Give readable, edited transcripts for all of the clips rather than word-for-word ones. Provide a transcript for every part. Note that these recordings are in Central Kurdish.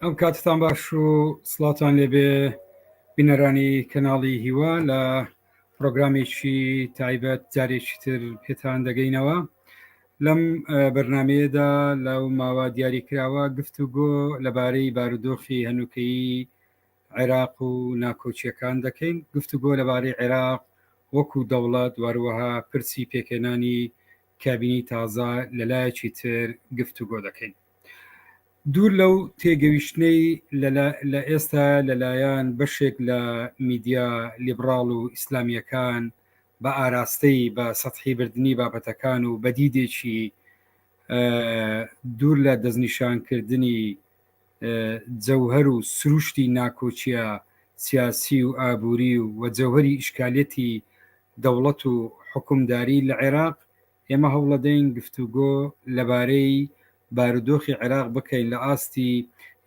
ئەم کاتتان باش و سڵاتان لێبێ بینەرانی کەناڵی هیوا لە پرۆگرامێکی تایبەت جارێکی تر پێتان دەگەینەوە. لەم بەرنمەیەدا لەو ماوە دیاریکراوە گفتوگۆ لەبارەی بارودۆخی هەنووکەیی عێراق و ناکۆچیەکان دەکەین. گفتوگۆ لەبارەی عێراق وەکو دەوڵەت واروەها پرسی پێکێنانی کابینی تازە لەلایەکی تر گفتوگۆ دەکەین. دوور لەو تێگەویشتنەی لە ئێستا لەلایەن بەشێک لە میدیا لیبراڵ و ئیسلامیەکان بە ئاراستەی بە سەتحی بردننی بابەتەکان و بەدیدێکی دوور لە دەستنیشانکردنی جەوهەر و سروشتی ناکۆچیە سیاسی و ئابووری و جەوهری ئیشکالەتی دەوڵەت و حکومداری لە عێراق ئێمە هەوڵەدەین گفتوگۆ لەبارەی بارودۆخی عێراق بکەین لە ئاستی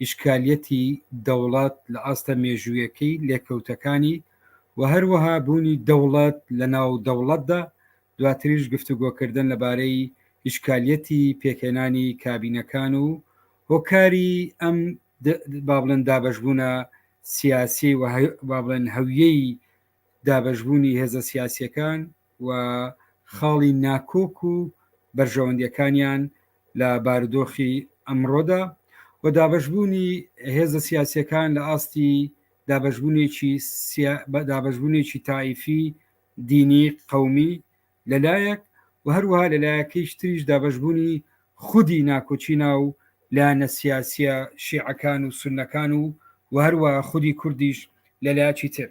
ئیشکالەتی دەوڵەت لە ئاستە مێژوویەکەی لێکەوتەکانی و هەروەها بوونی دەوڵەت لە ناو دەوڵەتدا، دواتریش گفتوگۆکردن لەبارەی ئیشکالەتی پێکێنانی کابینەکان و هۆکاری ئەم بابلن دابەشبوونە سیاسی و بابلن هەویەی دابەشبوونی هێزە سیاسیەکان و خاڵی ناکۆک و بەرژەوەندیەکانیان لە بارودۆخی ئەمڕۆدا و دابەشبوونی هێزە سیاسیەکان لە ئاستی دابەشبوونێکی تایفی دینی قەومی لەلایەک و هەروەها لەلایەکەیش تریش دابەشبوونی خودی ناکۆچینا و لایەنە سیاسیە شیعەکان و سونەکان و هەروەها خودی کوردیش لەلایەکی تر.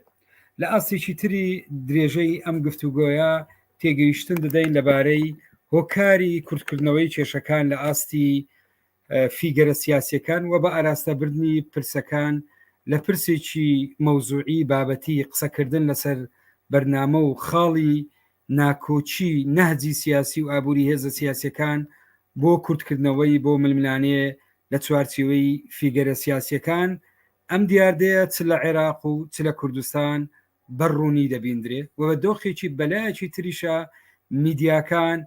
لە ئاستێکی تری درێژەی ئەم گفتوگۆیە تێگەیشتن دەدەین لەبارەی هۆکاری کورتکردنەوەی کێشەکان لە ئاستی فیگەرە سیاسیەکان و بە ئاراستەبردننی پرسەکان لە پرسێکی مەوزوعی بابەتی قسەکردن لەسەر بەرنامە و خاڵی ناکۆچی نەهجی سیاسی و ئابووری هێزە سیاسیەکان بۆ کورتکردنەوەی بۆ ململانەیە لە چوارچێوەی فیگەرە سیاسیەکان ئەم دیاردەیە چ لە عێراق و چ لە کوردستان بەڕوونی دەبیندرێ و بە دۆخێکی بەلایەکی تریشە میدیاکان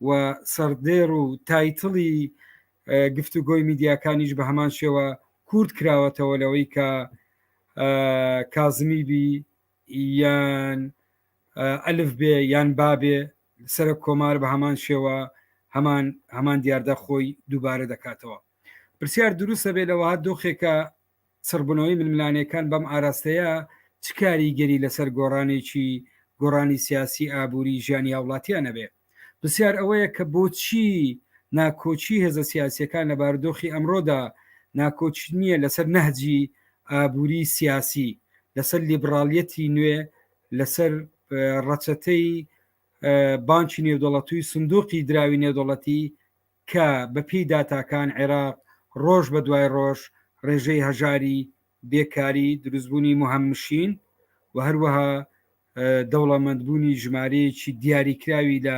و سەردێر و تایتڵی گفتوگۆی میدیاکانیش بە هەمان شێوە کورد کراوەتەوە لەوەی کە کازمی بی یان ئەلف بێ یان بابێ سەر کۆمار بە هەمان شێوە هەمان دیاردە خۆی دووبارە دەکاتەوە. پرسیار دروستە بێ لەوە دۆخێکە سربوونەوەی ململانەکان بەم ئاراستەیە چ کاریگەری لەسەر گۆڕانی سیاسی ئابووری ژیانی هاوڵاتیان نەبێ. پرسیار ئەوەیە کە بۆچی ناکۆچی هێزە سیاسیەکان لە بارودۆخی ئەمڕۆدا ناکۆچ نییە لەسەر نەهجی ئابووری سیاسی، لەسەر لیبرالیەتی نوێ، لەسەر ڕەچەتەی بانکی نێودەوڵەتوی سندوقی دراوی نێودەوڵەتی کە بەپی داتاکان عێراق ڕۆژ بە دوای ڕۆژ ڕێژەی هەژاری بێکاری دروستبوونی مهمشین و هەروەها دەوڵەمەندبوونی ژمارەیەکی دیاریکراوی لە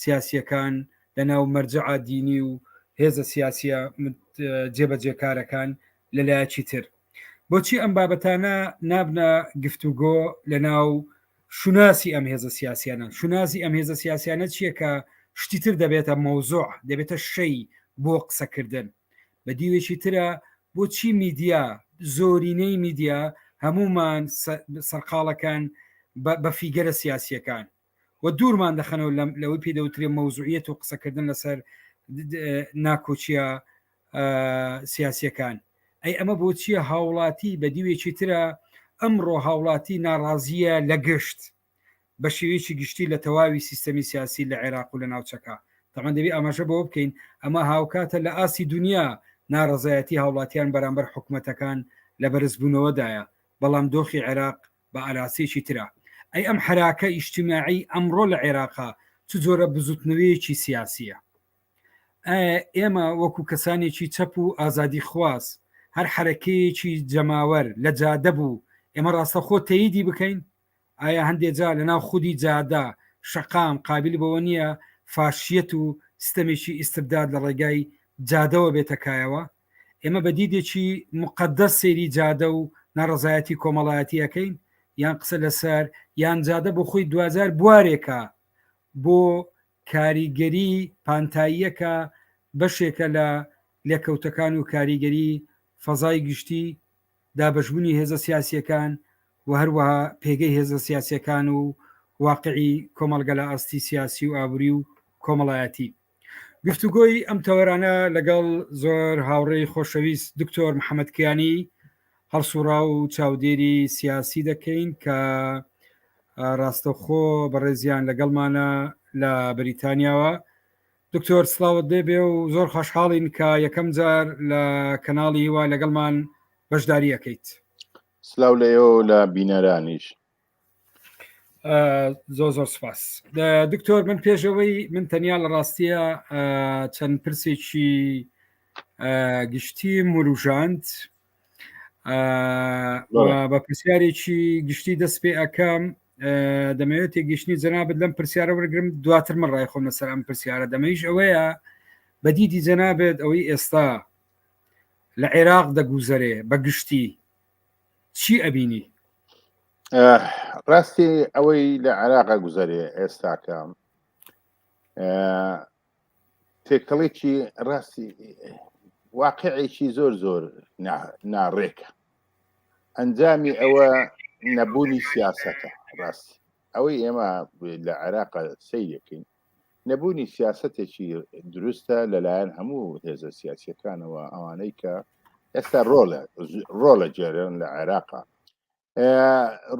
سیاسیەکان لە ناو مەرجەعە دینی و هێزە سیاسیە جێبەجێکارەکان لەلایەکی تر. بۆچی ئەم بابەتانە نابنە گفتوگۆ لە ناو شوناسی ئەم هێزە سیاسیانە؟ شوناسی ئەم هێزە سیاسیانە چییە کە شتیتر دەبێتە مەوزوع، دەبێتە شەی بۆ قسەکردن. بە دیوێکی ترە بۆچی میدیا، زۆرینەی میدیا هەمومان سەرقاڵەکان بە فیگەرە سیاسیەکان و دوورمان دەخەنەوە لەوەی پێدەوترێ مەوزوعیەت و قسەکردن لەسەر ناکۆچیە سیاسیەکان. ئەی ئەمە بۆچیە هاوڵاتی بە دیوێکی ترە ئەمڕۆ هاوڵاتی ناڕازیە لە گشت بە شێوەیەکی گشتی لە تەواوی سیستەمی سیاسی لە عێراق و لە ناوچەکە. تەمان دەبێت ئاماژە بۆ بکەین ئەمە هاوکاتە لە ئاسی دنیا ناڕزایەتی هاوڵاتیان بەرامبەر حکوومەتەکان لە بەرزبوونەوەدایە، بەڵام دۆخی عێراق بە ئاراسێکی ترە. ئەی ئەم حراکە ئیجتیماعی ئەمڕۆ لە عێراقا چ جۆرە بزوتنەوەیەکی سیاسیە؟ ئێمە وەکو کەسانێکی چەپ و ئازادی خواست هەر حرەکەیەکی جەماوەر لە جادە بوو ئێمە ڕاستەخۆ تەییدی بکەین؟ ئایا هەندێک جا لە ناو خودی جادا شەقام قابل بەوە نییە فاشیەت و سیستەمێکی ئیستبداد لە ڕێگای جادەوە بێتەکایەوە؟ ئێمە بە دیدێکی مقدەس سێری جادە و ناڕزایەتی کۆمەڵایەتیەکەین یان قسە لەسەر یان جادە بۆ خۆی 2000 بوارێکە بۆ کاریگەری پانتاییەکە بەشێکە لە لێکەوتەکان و کاریگەری فەزای گشتی دابەشبوونی هێزە سیاسیەکان و هەروەها پێگەی هێزە سیاسیەکان و واقعی کۆمەڵگە لە ئاستی سیاسی و ئابووری و کۆمەڵایەتی. گفتوگۆی ئەم تەوەرانە لەگەڵ زۆر هاوڕێی خۆشەویست دکتۆر محەممەدکیانی هەڵسوڕا و چاودێری سیاسی دەکەین کە ڕاستەخۆ بەڕێزیان لەگەڵمانە لە بریتانیاوە. دکتۆر سلااوت دێبێ و زۆر خۆشحاڵین کە یەکەم جار لە کەناڵی وا لەگەڵمان بەشداری ئەەکەیت. سلااو لەیەوە لە بینەرانیش زۆر سپاس. دکتۆر من پێشەوەی من تەنیا لە ڕاستیە چەند پرسێکی گشتی مروژاند بە پرسیارێکی گشتی دەست پێ ئەەکەم دەمەوێت تێگەشتنی جەنابەت لەم پرسیارە وەرگرم دواتر من ڕای خۆم لەسەر ئەم پرسیارە دەمەیش ئەوەیە بەدیدی جەنابێت ئەوەی ئێستا لە عێراق دەگوزەرێ بە گشتی چی ئەبینی؟ ڕاستی ئەوەی لە عێراقا گوزەرێ ئێستاکە تێکەڵێکی ڕاستی واقعێکی زۆر زۆر ناڕێکە ئەنجامی ئەوە نەبوونی سیاسەتە. ڕاستی ئەوەی ئێمە لە عێراق سەیرەکەین نەبوونی سیاسەتێکی دروستە لەلایەن هەموو هێزە سیاسیەکانەوە ئەوانەی کە ئێستا ڕۆڵە جێرن لە عێراقا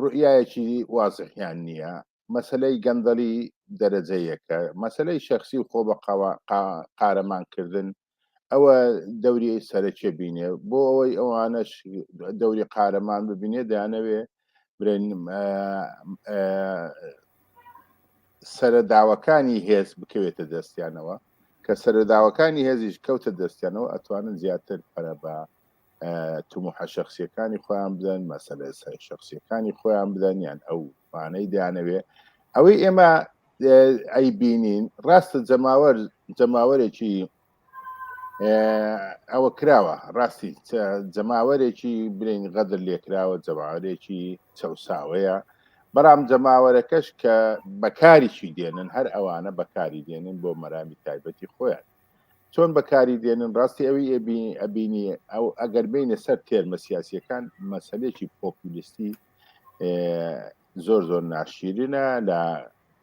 ڕوئایەکی وازحیان نییە. مەسلەی گەندەڵی دەرەجەیەکە، مەسلەی شەخصی و خۆ بە قارەمانکردن ئەوە دەوری سەرچێ بینێ بۆ ئەوەی ئەوانەش دەوری قارەمان ببینێ دەیانەوێ برێن سەرەداوەکانی هێز بکەوێتە دەستیانەوە کە سەرەداوەکانی هێزیش کەوتە دەستیانەوە ئەتوانن زیاتر پەرە بە توموحە شخصیەکانی خۆیان بدەن، مەسەلە شخصیەکانی خۆیان بدەن یان ئەو وانەی دەیانەوێ. ئەوەی ئێمە ئەی بینین ڕاستە جەماوەرێکی ئەوە کراوە، ڕاستی جەماوەرێکی برین غەدر لێکراوە، جەماوەرێکی چەساوەیە، بەڵام جەماوەرەکەش کە بەکاریشی دێنن هەر ئەوانە بەکاری دێنن بۆ مەرامی تایبەتی خۆیان. چۆن بەکاری دێنن؟ ڕاستی ئەوی ئەبینی ئەو ئەگەر بینە سەر تێرمە سیاسیەکان مەسەلێکی پۆپولیستی زۆر زۆر ناشیرنە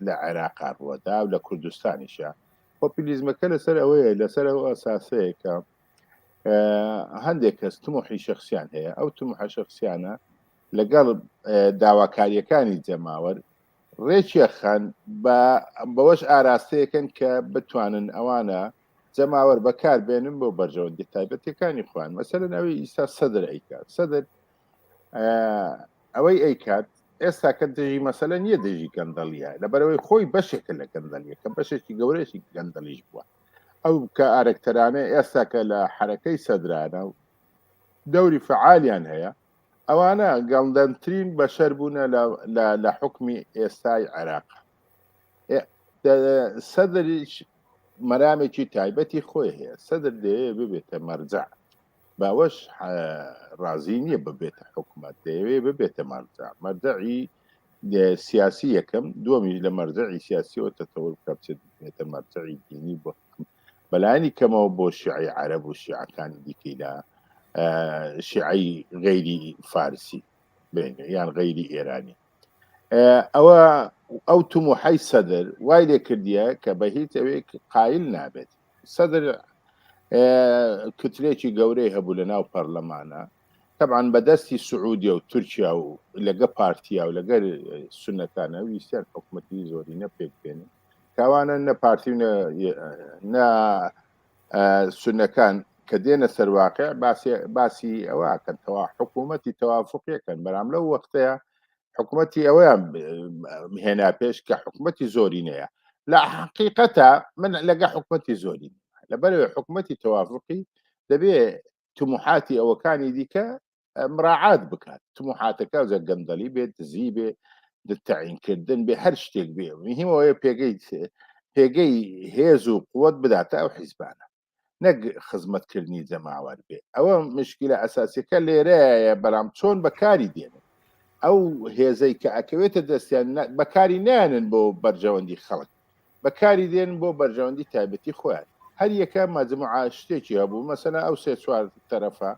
لە عێراقا ڕوەدا و لە کوردستانیشە. پۆپولیزمەکە لەسەر ئەوەیە، لەسەر ئەو ئەساسەیە کە هەندێک کەس تموحی شخصیان هەیە، ئەو تموحە شخصیانە لەگەڵ داواکاریەکانی جەماوەر ڕێکیە خەن بەوەش ئاراستەیەکەن کە بتوانن ئەوانە جەماوەر بەکار بێنن بۆ بەرژەوەندی تایبەتەکانی خۆیان. مەسەلەن ئەوەی ئیستا سەدر ئەیکات، سەدر ئەوەی ئەیکات ئێستا کە دژی مەسەلە نییە دژی گەندەڵیە، لەبەرەوەی خۆی بەشێکە لە گەندەڵیە کە بەشێکی گەورەشی گەندەڵیش بووە. ئەو کە ئارەکتەرانە ئێستا کە لە حرەکەی سەدرانە و دەوری فعالیان هەیە، ئەوانە گەڵدەنترین بەشەر بوونە لە حکمی ئێستای عێراق. سەدریش مەرامێکی تایبەتی خۆی هەیە، سەدر دەیەوێ ببێتە مەرجع، باوەش ڕازی نییە ببێتە حکومەت، دەیەوێ ببێتە مەرجع، مەرجعی سیاسی یەکەم، دووەمیش لە مەرجعی سیاسیەوە تەتەوەر بکە بچێتە مەرجعی دینی بۆ بەلایانی کەمەوە بۆ شیعی عەرەب و شیعەکانی دیکەی لە شیعی غەیری فارسی یان غەیری ئێرانی. ئەوە ئەو توموحەی سەدر وای لێ کردیە کە بە هیچ ئەوەی قایل نابێت. سەدر کتلێکی گەورەی هەبوو لە ناو پەرلەمانە، طبعاً بەدەستی سعودیا و تورکیا و لەگە پارتیا و لەگەر سونەتانە ویستیان حکومەتی زۆرینە پێکبێنن، کاوانە نە پارتی نە سونەکان کە دێنە سەرواقع باسی ئەوەکەن تەوا حکوومەتی تەوافقیەکەن. بەرام لەو وەختەیە حکوومەتی ئەوەیان هێنا پێش کە حکوومەتی زۆرینەیە. لە حقیقەتە من لەگە حکوومەتی زۆرین لەبەرەوەی حکوومەتی تەوافقی دەبێ تموحاتی ئەوەکانی دیکە مراعات بکات. تموحاتەکە زە گەندەڵی بێت، دزی بێ، تعینکردن بێ، هەر شتێک بێ. مهمەوەیە پێگەی هێز و قووەت بداتە ئەو حیزبانە، نەک خزمەتکردنی جەماوەر بێ. ئەوە مشکلە ئەساسیەکە لێرەیە. بەڵام چۆن بەکاری دێنن ئەو هێزەی کە ئەکەوێتە دەستیان بەکاری نانن بۆ بەرژەوەندی خەڵک، بەکاری دێن بۆ بەرژەوەندی تایبەتی خۆیان. هەر یەکە مەجموعە شتێکی هەبوو، مەسەلا ئەو سێ چوار تەرەفە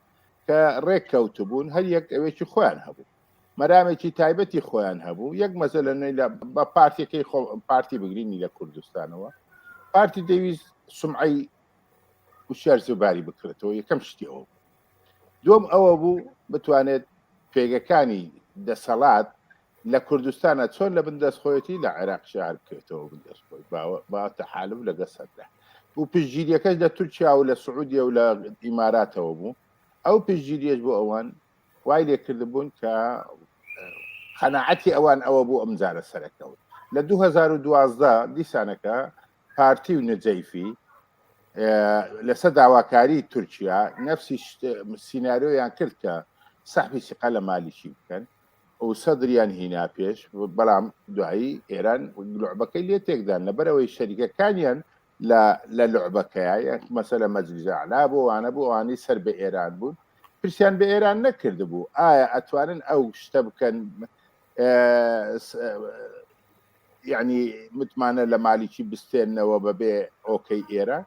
کە ڕێک کەوتبوون هەر یەک ئەوێکی خۆیان هەبوو مەرامێکی تایبەتی خۆیان هەبوو یەک مەسەلەنەی بە پارتیەکەی پارتی بگرینی لە کوردستانەوە پارتی دەویست سمعی وشار زوباری بکرێتەوە یەکەم شتیەوە دوم ئەوە بوو بتوانێت پێگەکانی دەسەڵات لە کوردستانە چۆن لە بندەستخۆیەتی لە عێراق شار بکرێتەوە بندەستخۆی باوەتە حالب لەگە سەردا و پشتگیریەکەش لە تورکیا و لە سعودیە و لە ئیماراتەوە بوو ئەو پشتگیریەش بۆ ئەوان وای لێکردبوون کە قەناعەتی ئەوان ئەوە بوو ئەمجارە سەرەکەوت لە 2012 دیسانەکە پارتی و نەجەیفی لەسەر داواکاری تورکیا نفسی سیناریۆیان کرد کە سەحبی سقا لە مالیشی بکەن و سەدریان هینا پێش بەڵام دوایی ئێران لوعبەکەی لێ تێکدان لەبەرەوەی شەریکەکانیان لە لوعبەکەیە مەسەلە مەجلیس ئەعلا بۆ وانە بۆ ئەوانی سەر بە ئێران بوون پرسیان بە ئێران نەکرد بوو ئایا ئەتوانن ئەو شتە بکەن یعنی متمانە لە مالیکی بستێنەوە بەبێ ئۆکەی ئێرە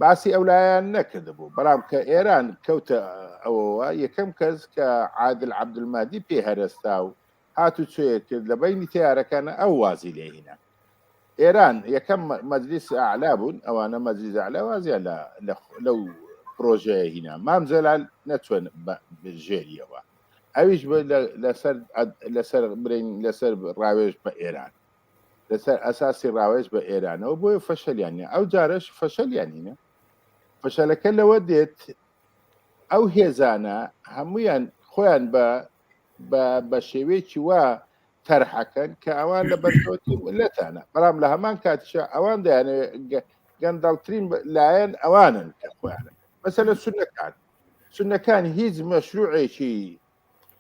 باسی ئەولایان نەکرد بوو بەڵام کە ئێران کەوتە ئەوەوە یەکەم کەس کە عادل عەبدولمادی پێهەرستا و هاتو چێ کرد لە بینی تیارەکانە ئەو وازی لێهینە ئێران یەکەم مەجلیس ئەعلا بوون ئەوانە مەجلیس ئەعلا وازیان لەو پرۆژەیە هینا مام جەلال نەچوون بژێریەوە ئەویش لەسەر برین لەسەر ڕاوێژ بە ئێران لەسەر ئەساسی ڕاوێژ بە ئێرانەوە بۆیە فەشەلیانە ئەو جارش فەشەلیانینە فەشەلەکە لەوە دێت ئەو هێزانە هەمویان خۆیان بە شێوەیەکی وا تەرحەکەن کە ئەوان لە بەرکەوتی لەتانە بەڵام لە هەمان کاتیشە ئەوان دەیانێت گەندەڵترین لایەن ئەوانن کە خۆیانە مەسەلە سونەکان هیچ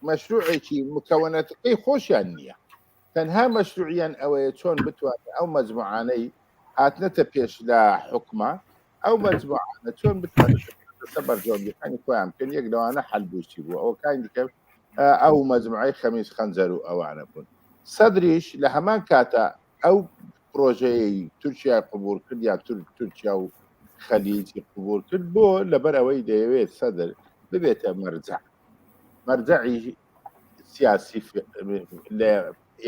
مەشروعێکی مکەونەتەکەی خۆشیان نییە تەنها مەشروعیان ئەوەیە چۆن بتوانێت ئەو مەجموعانەی هاتنەتە پێش لە حکومە ئەو مەجموعانە چۆن بتوانێت بەرجۆمیەکانی خۆیان بکەن یەک لەوانە حەلبوسی بوو ئەو کاین دیکە ئەو مەجموعەی خەمیس خەنجەر و ئەوانە بوون سەدریش لە هەمان کاتە ئەو پرۆژەیەی تورکیا قبول کرد یا تورکیا و خەلیجی قبول کرد بۆ لەبەر ئەوەی دەیەوێت سەدر ببێتە مەرجەعی سیاسی لە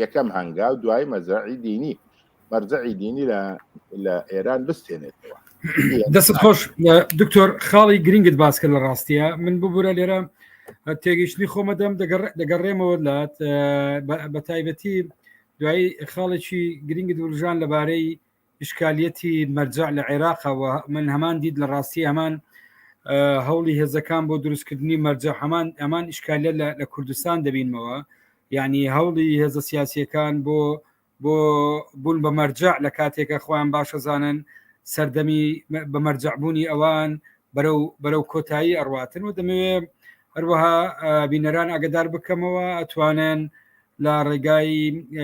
یەکەم هەنگاو دوای مەرجەعی دینی لە ئێران بستێنێتەوە دەست خۆش دکتۆر خاڵی گرنگت باس کرد لە ڕاستیە من ببوورە لێرە تێگەیشتنی خۆمەدەم دەگەڕێمەوە لات بە تایبەتی دوایی خاڵێکی گرنگت وروژان لەبارەی ئیشکالیەتی مەرجع لە عێراقەوە من هەمان دید لە ڕاستی هەمان هەوڵی هێزەکان بۆ دروستکردنی مەرجع هەمان ئیشکالیە لە کوردستان دەبینمەوە یعنی هەوڵی هێزە سیاسیەکان بۆ بوون بە مەرجع لە کاتێکە خۆیان باشە زانن سەردەمی بە مەرجعبوونی ئەوان بەرەو کۆتایی ئەڕواتن و دەمەوێت هەروەها بینەران ئاگدار بکەمەوە ئەتوانن لە ڕێگای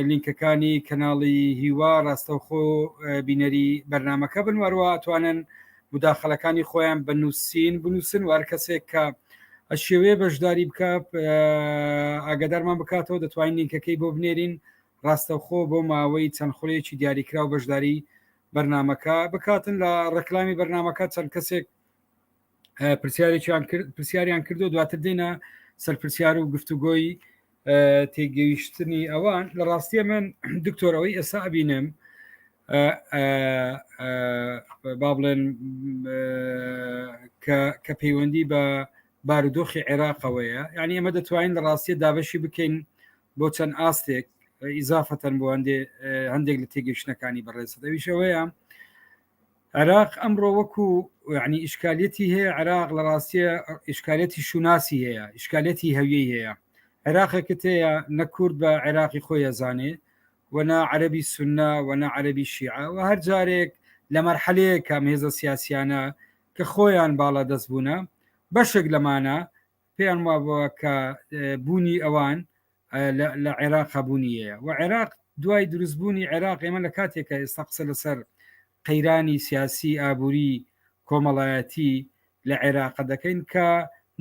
لینکەکانی کەناڵی هیوا ڕاستەوخۆ بینەری بەرنمەکە بنوەروە ئەتوانن مداخلەکانی خۆیان بنووسن وار کەسێک کە شێوەیە بەشداری بکە ئاگدارمان بکاتەوە دەتوانین لینکەکەی بۆ بنێرین ڕاستەوخۆ بۆ ماوەی چەند خولەیەکی دیاریکرا و بەشداری بەرنمەکە بکاتن لە ڕێکلامی بەرنمەکە چەند کەسێک پرسیاریان کردو دواتر دێنە سەرپرسیار و گفتوگۆی تێگەیشتنی ئەوان لە ڕاستیە من دکتۆرەوەی ئێستا ئەبینم با بڵێن کە پەیوەندی بە بارودۆخی عێراقەوەیە یعنی ئەمە دەتوانین لە ڕاستیە دابەشی بکەین بۆ چەند ئاستێک ئیزافەتەن بۆ هەندێک لە تێگەیشتنەکانی بەڕێزەویشەوەیە عێراق ئەمڕۆ وەکو یعنی ئیشکالەتی هەیە عێراق لە ڕاستیە ئیشکالەتی شوناسی هەیە ئیشکالەتی هەویەی هەیە عێراقێکت هەیە نەکورد بە عێراقی خۆی ئەزانێ وەنا عەرەبی سونە وەنا عەرەبی شیعە و هەر جارێک لە مەرحەلەیە کام هێزە سیاسیانە کە خۆیان باڵا دەست بوونە بەشێک لەمانە پێیان وابووە کە بوونی ئەوان لە عێراق بوونیەیە و عێراق دوای دروستبوونی عێراق ئێمە لە کاتێکە ئێستا قسە لەسەر قەیرانی سیاسی ئابووری کۆمەڵایەتی لە عێراق دەکەین کە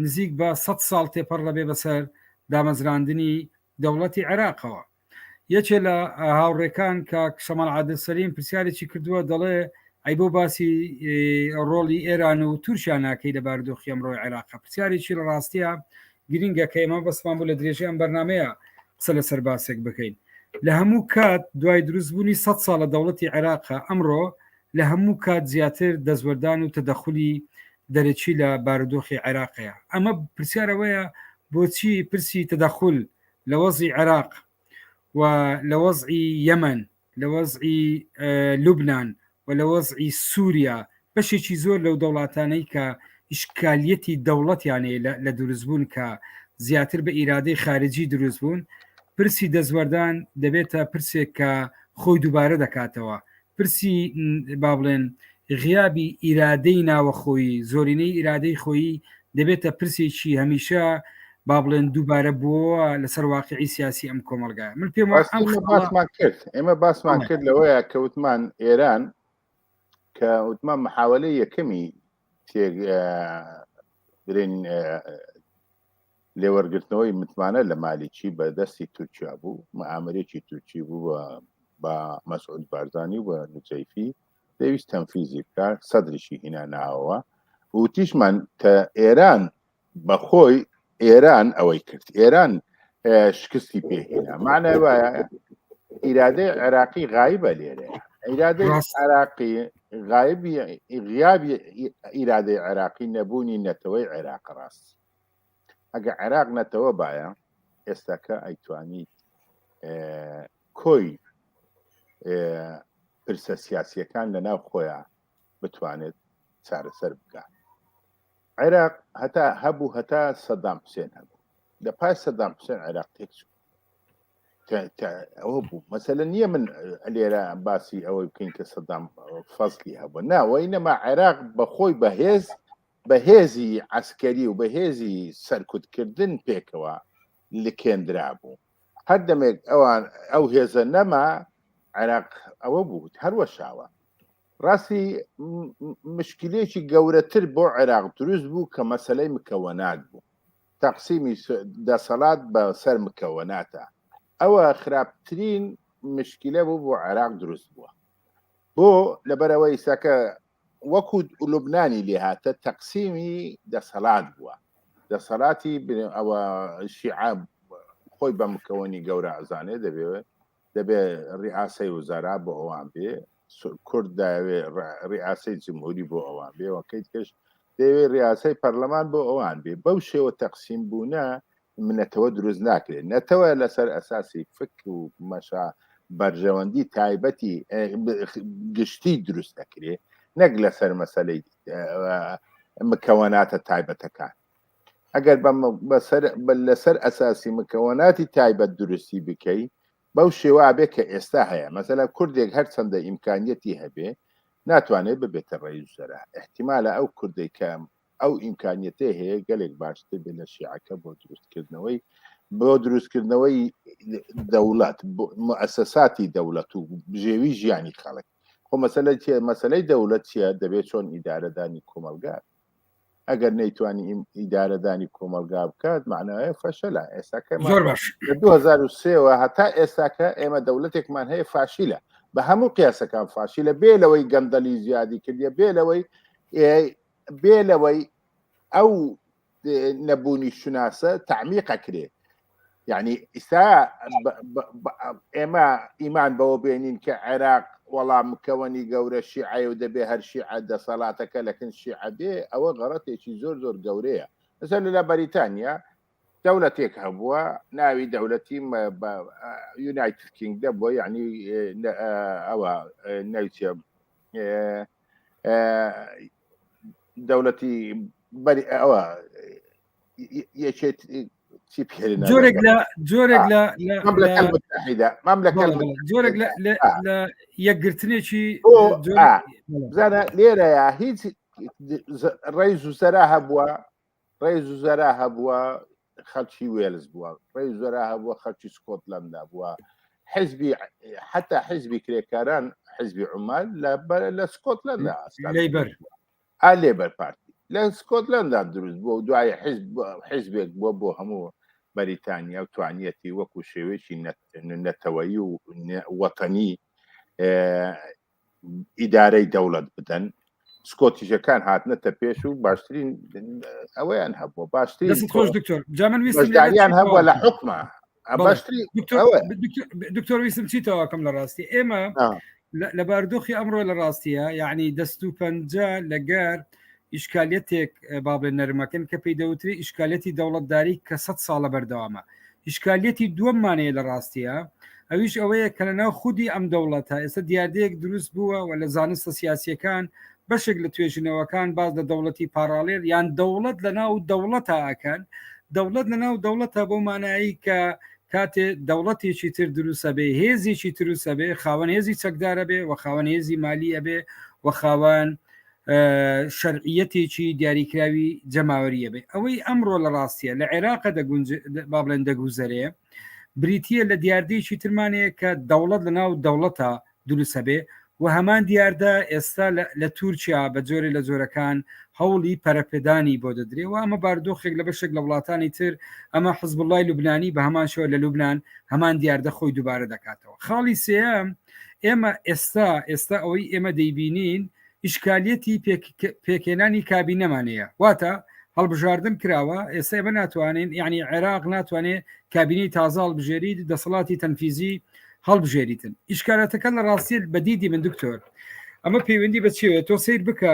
نزیک بە 100 ساڵ تێپەڕ لەبێ بەسەر دامەزراندنی دەوڵەتی عێراقەوە یەکێ لە هاوڕێکان کە شەمال عادل سەلیم پرسیارێکی کردووە دەڵێ ئەی بۆ باسی ڕۆڵی ئێران و تورکیا ناکەی لە بارودۆخی ئەمڕۆی عێراق پرسیارێکی لە ڕاستیە گرینگە کە ئێمە بەسمان بوو لە درێژەی ئەم بەرنمەیە قسە لەسەر باسێک بکەین لە هەموو کات دوای دروستبوونی 100 ساڵ لە دەوڵەتی عێراقا ئەمڕۆ لە هەموو کات زیاتر دەزوەردان و تەدەخلی دەرەچی لە بارودۆخی عێراقەیە ئەمە پرسیارەوەیە بۆچی پرسی تەدەخل لە وەزی عێراق و لە وەزعی یەمەن لە وەزعی لوبناان و لە وەزعی سووریا بەشێکی زۆر لەو دەوڵاتانەی کە ئیشکالیەتی دەوڵەتیانەیە لە دروستبوون کە زیاتر بە ئیرادەی خارجی دروست بوون پرسی دەزوەردان دەبێتە پرسێک کە خۆی دووبارە دەکاتەوە پرسی با بڵێن غیابی ئیرادەی ناوەخۆی زۆرینەی ئیرادەی خۆی دەبێتە پرسێکی هەمیشە با بڵێن دووبارە بووە لەسەر واقعی سیاسی ئەم کۆمەلگا من پێم باسمان کرد ئێمە باسمان کرد لەوەیە کە وتمان ئێران کە وتمان محاولەی یەکەمی برین لێوەرگرتنەوەی متمانە لە مالیکی بە دەستی تورکیا بوو مەعاملێکی تورکی بوو بە مەسعود بارزانی و نوجەیفی دەویست تەنفیزی بکات سەدرشی هینا ناوەوە وتیشمان کە ئێران بەخۆی ئێران ئەوەی کرد ئێران شکستی پێهێنا معنای وایە ئیرادەی عێراقی غایبە لێرەیە ئیرادەی عێراقی غایبی غیابی ئیرادەی عێراقی نەبوونی نەتەوەی عێراق ڕاست ئەگە عێراق نەتەوە باە ئێستاکە ئەیتوانی کۆی پرسە سیاسیەکان لە ناو خۆیان بتوانێت چارەسەر بکات عێراق هەتا هەبوو هەتا سەدام حوسێن هەبوو لە پاش سەدام حوسێن عێراق تێکچوو ئەوە بوو مەسەلە نییە من لێرە باسی ئەوەی بکەین کە سەدام فەزلی هەبوو ناوەی نەما عێراق بەخۆی بەهێزی عسکەری و بەهێزی سەرکوتکردن پێکەوە لکێندرا بوو هەر دەمێک ئەوان ئەو هێزە نەما عێراق ئەوە بوو هەروە شاوە ڕاستی مشکلێکی گەورەتر بۆ عێراق دروست بوو کە مەسەلەی مکەوەنات بوو تەقسیمی دەسەڵات بە سەر مکەوەناتە ئەوە خراپترین مشکلە بوو بۆ عێراق دروست بووە بۆ لەبەرەوەی ساکە وەکو لوبنانی لێهاتە تەقسیمی دەسەڵات بووە دەسەڵاتی ئەوە شیعە خۆی بە مکەوەنی گەورە ئەزانێ دەبێ ڕیاسی وزارا بۆ ئەوان بێ کورد داوێ ڕیاسی جمهوری بۆ ئەوان بێ وەکەیت کەش دەوێ ڕیاسی پەرلەمان بۆ ئەوان بێ بەو شێوە تەقسیم بوونە منەتەوە دروست ناکرێت نەتەوە لەسەر ئەساسی فکر و مەشا بەرژەوەندی تایبەتی گشتی دروست دەکرێت نەک لەسەر مەسەلەی مکەوەناتە تایبەتەکان ئەگەر لەسەر ئەساسی مکەوەناتی تایبەت دروستی بکەی بەو شێوە بێ کە ئێستا هەیە مەسەلا کوردێک هەر چەندە ئیمکانیەتی هەبێ ناتوانێت ببێتە ڕێیزەرە احتیمالە ئەو کوردەی کەم ئەو ئیمکانیەتێ هەیە گەلێک باشتر بێ لە شیعەکە بۆ دروستکردنەوەی دەوڵەت مؤسساتی دەوڵەت و بژێوی ژیانی خەڵک خۆ مەسەلەی دەوڵەت چیە دەبێت چۆن ئیدارەدانی کۆمەلگات ئەگەر نەیتوانی ئیدارەدانی کۆمەلگا بکات معناوەیە فەشەلە ئێستاکە 2023 هەتا ئێستاکە ئێمە دەوڵەتێکمان هەیە فاشیلە بە هەموو قیاسەکان فاشیلە بێ لەوەی گەندەلی زیادی کردیە بێ لەوەی ئەو نەبوونی شوناسە تعمیقە کرێ یعنی ئێستا ئێمە ئیمان بەوە بێنین کە عێراق وەڵام مکەوەنی گەورە شیعە و دەبێ هەر شیعە دەسەڵاتەکە لەکن شیعە بێ ئەوە غەڕەتێکی زۆر گەورەیە مەسەڵ لە بەریتانیا دەوڵەتێک هەبووە ناوی دەوڵەتی یونایتد کینگدەم بۆ یعنی ئەوە ناوچە دەوڵەتی ئەوە یەکێت جۆرێک لە جۆرێک لە یەکگرتنێکی بزانە لێرەیە هیچ ڕێز و زەرا هەبووە خەڵکی وێلز بووە ڕێز زەرا هەبووە خەڵکی سکۆتلەندا بووە حزبی حتا حزبی کرێکاران حزبی عومان لە سکۆتلەندا لێبەر پارتی لە سکۆتلەندا دروست بووە و دوای حزبێک بووە بۆ هەموو بەریتانیا و توانیەتی وەکو شێوەیەکی نەتەوەیی و وەتەنی ئیدارەی دەوڵەت بدەن سکۆتیشەکان هاتنەتە پێش و باشترین ئەوەیان هەبووە باشترین دەست خۆش دکتۆر جامن ویستم بەشداریان هەبووە لە حکومە باشتری دکتۆر ویستم چیتەوەکەم لە ڕاستی ئێمە لە باردۆخی ئەمڕۆ لە ڕاستیە یعنی دەست و پەنجە لەگەر ئیشکالەتێک با بڵێ نەرمەکەن کە پێی دەوتری ئیشکالەتی دەوڵەتداری کە 100 ساڵە بەردەوامە ئیشکالەتی دووەممانەیە لە ڕاستیە ئەویش ئەوەیە کە لەناو خودی ئەم دەوڵەتە ئێستا دیاردەیەک دروست بووە و لە زانستە سیاسیەکان بەشێک لە توێژنەوەکان باز لە دەوڵەتی پاراڵێر یان دەوڵەت لە ناو دەوڵەتە ئەکەن دەوڵەت لە ناو دەوڵەتە بۆ مانایی کە کاتێ دەوڵەتێکی تر دروستە بێ هێزیی تروسە بێ خاوەن هێزی چەکدارە بێ و خاوەن هێزی مالیە بێ و خاوەن شەرعیەتێکی دیاریکراوی جەماوەریە بێ ئەوەی ئەمڕۆ لە ڕاستیە لە عێراقە با بڵێن دەگوزەرێ بریتە لە دیاردەیەکی ترمانەیە کە دەوڵەت لە ناو دەوڵەتە دروستە بێ و هەمان دیاردە ئێستا لە تورکیا بە جۆرە لە جۆرەکان هەوڵی پەرەپێدانی بۆ دەدرێ و ئەمە باردۆخێک لە بەشێک لە وڵاتانی تر ئەمە حزب الله لوبنانی بە هەمان شەوە لە لوبنان هەمان دیاردە خۆی دووبارە دەکاتەوە خاڵی سێەم ئێمە ئێستا ئەوەی ئێمە دەیبینین ئیشکالەتی پێکێنانی کابینەمانەیە واتە هەڵبژاردن کراوە ئێستا ئێمە ناتوانین یعنی عێراق ناتوانێت کابینەی تازە هەڵبژێری دەسەڵاتی تەنفیزی هەڵبژێریتن ئیشکالاتەکە لە ڕاستی بەدیدی من دکتۆر ئەمە پەیوەندی بچێت تۆ سیر بکە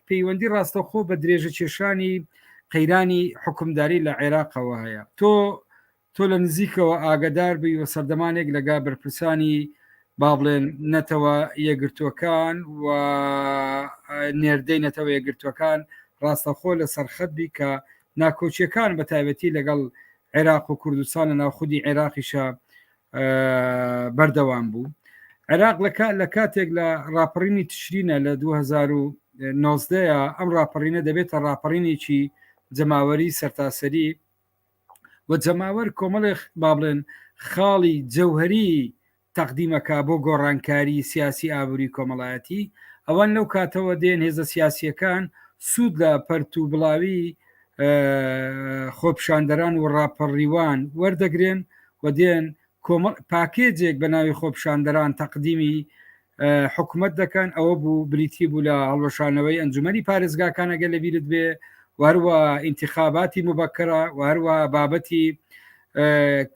پەیوەندی ڕاستەخۆ بە درێژە کێشانی قەیرانی حکومداری لە عێراقەوە هەیە تۆ لە نزیکەوە ئاگدار بی و سەردەمانێک لەگا بەرپرسانی با بڵێن نەتەوە یەگرتوەکان و نێردەی نەتەوە یەگرتوەکان ڕاستەخۆ لە سەرخەت بی کە ناکۆچیەکان بە تایبەتی لەگەڵ عێراق و کوردستان لە ناوخودی عێراقیشە بەردەوام بوو عێراق لە کاتێک لە ڕاپەڕینی تشرینە لە 2019 ئەم ڕاپەڕینە دەبێتە ڕاپەڕینێکی جەماوەری سەرتاسەری و جەماوەر کۆمەڵێک با بڵێن خاڵی جەوهری تەقدیمەکە بۆ گۆڕانکاری سیاسی ئابووری کۆمەڵایەتی ئەوان لەو کاتەوە دێن هێزە سیاسیەکان سوود لە پەرت و بڵاوی خۆپشاندەران و ڕاپەڕیوان وەردەگرێن و دێن پاکێجێک بە ناوی خۆپشاندەران تەقدیمی حکوومەت دەکەن ئەوە بوو بریتی بوو لە هەڵوەشانەوەی ئەنجومەری پارێزگاکانەگە لە بیرت بێ وهروە انتخاباتی مبەکرە و هەروە بابەتی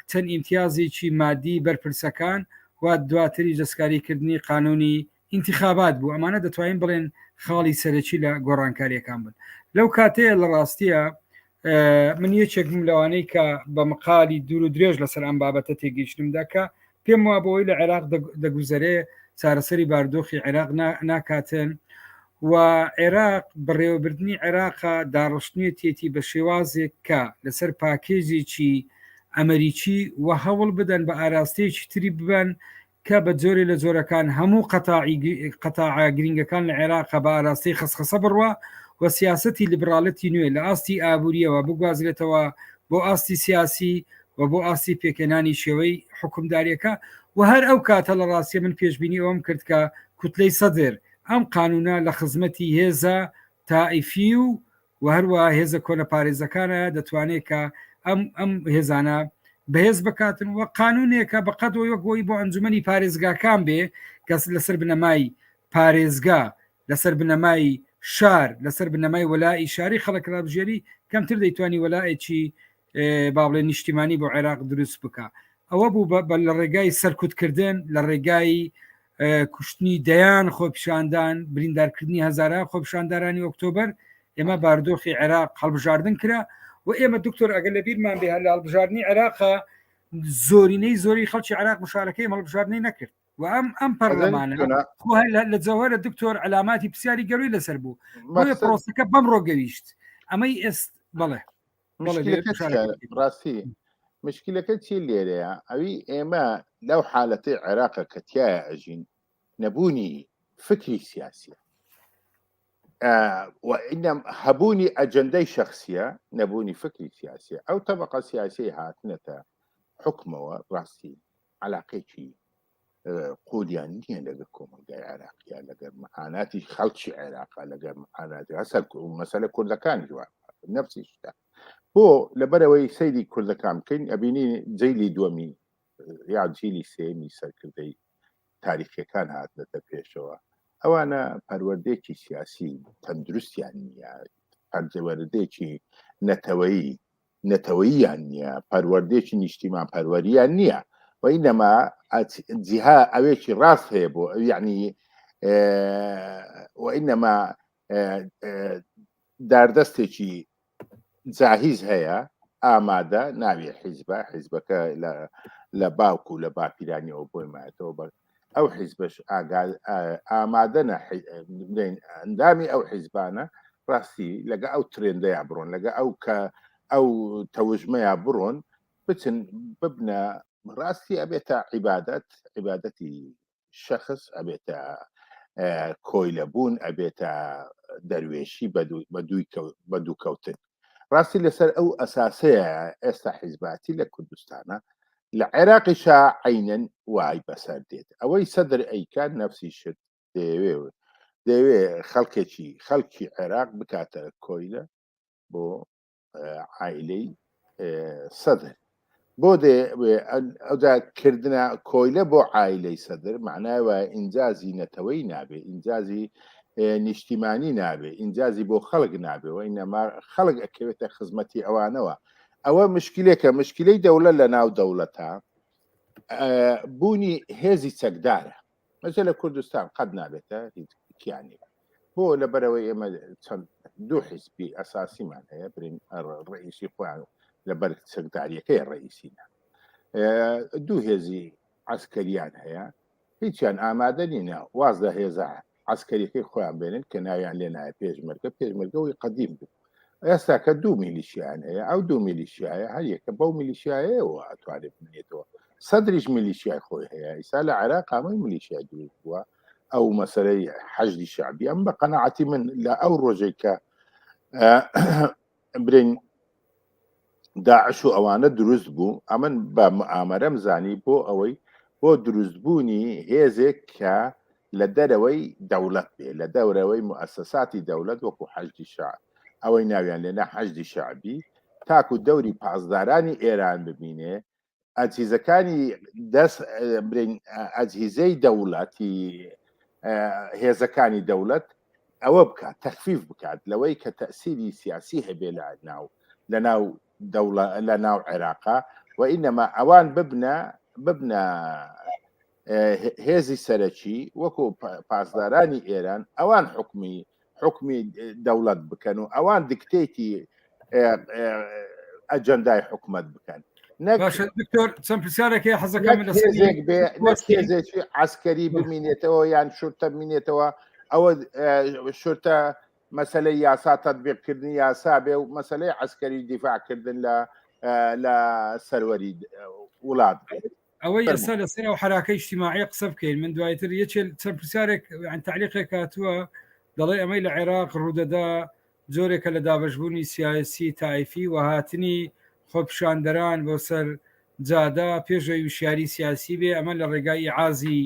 چەند ئیمتیازێکی مادی بەرپرسەکان و دواتری دەستکاریکردنی قانونی انتخابات بوو ئەمانە دەتوانین بڵێن خاڵی سەرەکی لە گۆڕانکاریەکان بن لەو کاتەیە لە ڕاستیە من یەکێکم لەوانەی کە بە مقالی دوور و درێژ لەسەر ئەم بابەتە تێگەیشتم دەکە پێم وە بۆی لە عێراق دەگوزەرێ چارەسەری باردۆخی عێراق ناکاتن و عێراق بەڕێوەبردننی عێراقا داڕشتنیەتێتی بە شێوازێک کە لەسەر پاکێزێکی ئەمریکی و هەوڵ بدەن بە ئاراستەیەکی تری ببن کە بە جۆرێ لە جۆرەکان هەموو قەتاع گرنگەکان لە عێراقا بە ئاراستەی خسخەسە بڕوە و سیاستی لیبراڵەتی نوێ لە ئاستی ئابوووریەوە بگوازرێتەوە بۆ ئاستی سیاسی و بۆ ئاستی پێکێنانی شێوەی حکومداریەکە و هەر ئەو کاتە لە ڕاستیە من پێشبینی ئەوم کرد کە کوتلەی سەدر ئەم قانونە لە خزمەتی هێزە تائیفی و هەروە هێزە کۆنە پارێزەکانە دەتوانێت کە ئەم هێزانە بەهێز بکاتن و قانونێکە بەقەت وەکەوەی بۆ ئەنجومەنی پارێزگاکان بێ کەس لەسەر بنەمای پارێزگا لەسەر بنەمای شار لەسەر بنەمای وەلای شاری خەڵکرابژێری کەمتر دەیتوانی وەلایەکی با بڵێن نیشتیمانی بۆ عێراق دروست بکە ئەوە بوو لە ڕێگای سەرکوتکردن لە ڕێگای کوشتنی دەیان خۆپیشاندان بریندارکردنی هەزارە خۆپیشاندارانی ئۆکتۆبەر ئێمە باردۆخی عێراق هەڵبژاردن کرا و ئێمە دکتۆر ئەگەر لە بیرمان بێ هەر لە هەڵبژاردننی عێراقا زۆری خەڵکی عێراق مشارەکەی هەڵبژاردنەی نەکرد و ئەم پەرلەمانە لە جەوهرە دکتۆر علاماتی پرسیاری گەروی لەسەر بوو بۆیە پرۆسەکە بەم ڕۆگەویشت ئەمەی ئێست بڵێ ڕاستی مشکلەکە چی لێرەیە ئەوی ئێمە لەو حالەتی عێراقە کە تایە ئەژین نەبوونی فکری سیاسیە وإنم هەبوونی ئەجەندەی شخصیە نەبوونی فکری سیاسیە ئەو تەبقە سیاسی هاتنەتە حکمەوە ڕاستی علاقێکی قودیان نییە لەگەر کۆمەلگای عێراقیە لەگەر معاناتی خەڵکی عێراقا لەگەر معاناتی هەسەر مەسەلە کوردەکان جوان نفسی شتا بۆ لەبەرەوەی سەیری کوردەکان بکەین ئەبینی جیلی دووەمی یا جیلی سێمی سەرکردەی تاریخیەکان هاتنەتە پێشەوە ئەوانە پەروەردەیەکی سیاسی تەندروستیان نییە پەروەردەیەکی نەتەوەییان نییە پەروەردەیەکی نیشتیمان پەروەریان نییە وإنما جهة أويش راس هيبو يعني وإنما داردستي جاهز هيا ئامادە ناوی حیزبەکە لە باوکو لە باپیرانی ئەو بۆی ماتەوە ئەو حیزبش ئامادە ئەندامی ئەو حیزبانە ڕاستی لەگە ئەو ترێندەیە بڕۆن لەگە ئەو تەوژمەیە بڕۆن بچن ببنە ڕاستی ئەبێتە عیبادەتی شەخص ئەبێتە کۆیلەبوون ئەبێتە دەروێشی بە دووکەوتن ڕاستی لەسەر ئەو ئەساسەیە ئێستا حیزباتی لە کوردستانە لە عێراقیشا عینەن وای بەسەر دێت ئەوەی سەدر ئەیکان نەفسی شت دەوێ خەڵکی عێراق بکاتە کۆیلە بۆ عائلەی سەدر بۆ ئەودا کردنە کۆیلە بۆ عائلەی سەدر معناوە ئینجازی نەتەوەی نابێ ئینجازی نیشتیمانی نابێ ئینجازی بۆ خەڵک نابێەوە ئینەما خەڵک ئەکەوێتە خزمەتی ئەوانەوە ئەوە مشکلێکە مشکلەی دەوڵەت لە ناو دەوڵەتە بوونی هێزی چەکدارە مەجە لە کوردستان قەت نابێتە هیچ کیانی بۆ لەبەرەوەی ئێمە چەند دوو حیزبی ئەساسیمان هەیە برین ڕئیسی خۆیان لەبەر چەکداریەکەی ڕئیسینە دوو هێزی عەسکەریان هەیە هیچیان ئامادە نینە وازدە هێزە عسکەریەکەی خۆیان بێنن کە ناویان لێ نایە پێشمەرگەوەی قەدیم بوو ئێستا کە دوو میلیشیان هەیە ئەو دوو میلیشیایە هەر یەکە بەو میلیشیایەوە ئەتوانێت بنێتەوە سەدریش میلیشیای خۆی هەیە ئیسا لە عێراق هەمووی میلیشیای دروست بووە ئەو مەسەلەی حەشدی شعبی ئەم بە قەنەعەتی من لە ئەو ڕۆژێک کە برین داعش و ئەوانە دروست بوو ئەمن بە مؤامەرەم زانی بۆ ئەوەی بۆ دروستبوونی هێزێک کە لە دەرەوەی دەوڵەت بێ لە دەورەوەی مؤسساتی دەوڵەت وەکو حەشدی شعب ئەوەی ناویان لێنە حەشدی شعبی تاکو دەوری پاسدارانی ئێران ببینێ ئەجهیزەکانی دەست برین ئەجهیزەی دەوڵەتی هێزەکانی دەوڵەت ئەوە بکات تەخفیف بکات لەوەی کە تەسیری سیاسی هەبێ لە ناو عێراقا وئینەما ئەوان ببنە هێزی سەرەکی وەکو پاسدارانی ئێران ئەوان حکمی دەوڵەت بکەن و ئەوان دیکتێتی ئەجەندای حکومت بکەن دکتۆر چەند پرسیارێکی حەزەکەم هێزێکی عەسکەری بمینێتەوە یان شورتە بمینێتەوە ئەوە شورتە مەسەلەی یاسا تەطبیقکردنی یاسا بێ و مەسەلەی عەسکەری دیفاعکردن لە سەروەری وڵات بێت ئەوەی ئێستا لەسەر ئەو حراکەی اجتیماعی قسە بکەین من دوایتر چەند پرسیارێک تعلیقێک هاتووە دەڵێ ئەمەی لە عێراق ڕوودەدا جۆرێکە لە دابەشبوونی سیاسی تایفی و هاتنی خۆپشاندەران بۆ سەر جادا پێشەوەی وشیاری سیاسی بێ ئەمە لە ڕێگای عازی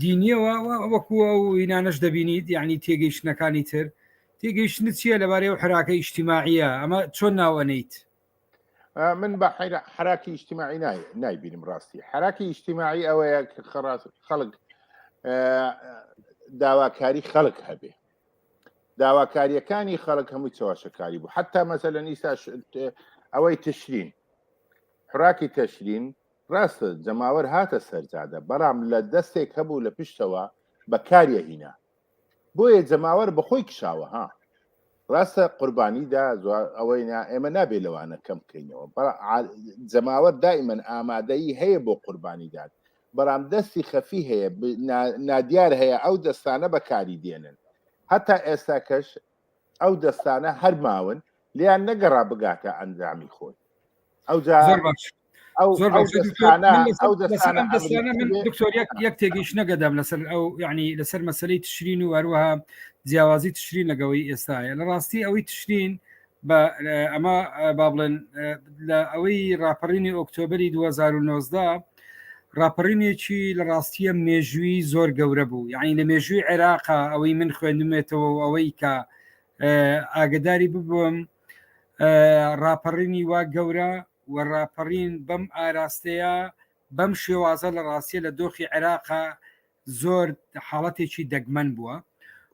دینیەوە وەکو ئەو هینانەش دەبینیت یعنی تێگەیشتنەکانی تر تێگەیشتنت چییە لەبارەی ئەو حراکەی اجتیماعیە ئەمە چۆن ناوەنیت من بە حراکی اجتماعی نایبینم ڕاستی حراکی اجتماعی ئەوەیە خەڵک داواکاری خەڵک هەبێ داواکاریەکانی خەڵک هەمووی چاواشەکاری بوو حتا مەسەلەن ئیستا ئەوەی تشرین حراکی تەشرین ڕاستە جەماوەر هاتە سەرجادە بەڵام لە دەستێک هەبوو لە پشتەوە بەکاریە هینا بۆیە جەماوەر بەخۆی کشاوە ها ڕاستە قوربانیدا ئەوەی ئێمە نابێ لەوانە کەم بکەینەوە جەماوەر دائیمەن ئامادەیی هەیە بۆ قوربانیدان بەڵام دەستی خەفی هەیە نادیار هەیە ئەو دەستانە بەکاری دێنن هەتا ئێستا کەش ئەو دەستانە هەر ماون لیان نەگەڕا بگاتە ئەنجامی خۆی دکتۆر یەک تێگەیشت نەگەدام لەسەر ئەو یعنی لەسەر مەسەلەی تشرین و هەروەها جیاوازی تشرین لەگەوەی ئێستاە لە ڕاستی ئەوەی تشرین بە ئەمە با بڵێن لە ئەوەی ڕاپەڕینی ئۆکتۆبری 2019 ڕاپەڕینێکی لە ڕاستیە مێژووی زۆر گەورە بوو یعنی لە مێژووی عێراقا ئەوەی من خوێندمێتەوە و ئەوەی کە ئاگداری ببووم ڕاپەڕینی وا گەورە و ڕاپەڕین بەم ئاراستەیە بەم شێوازە لە ڕاستیە لە دۆخی عێراقا زۆر حاڵەتێکی دەگمەن بووە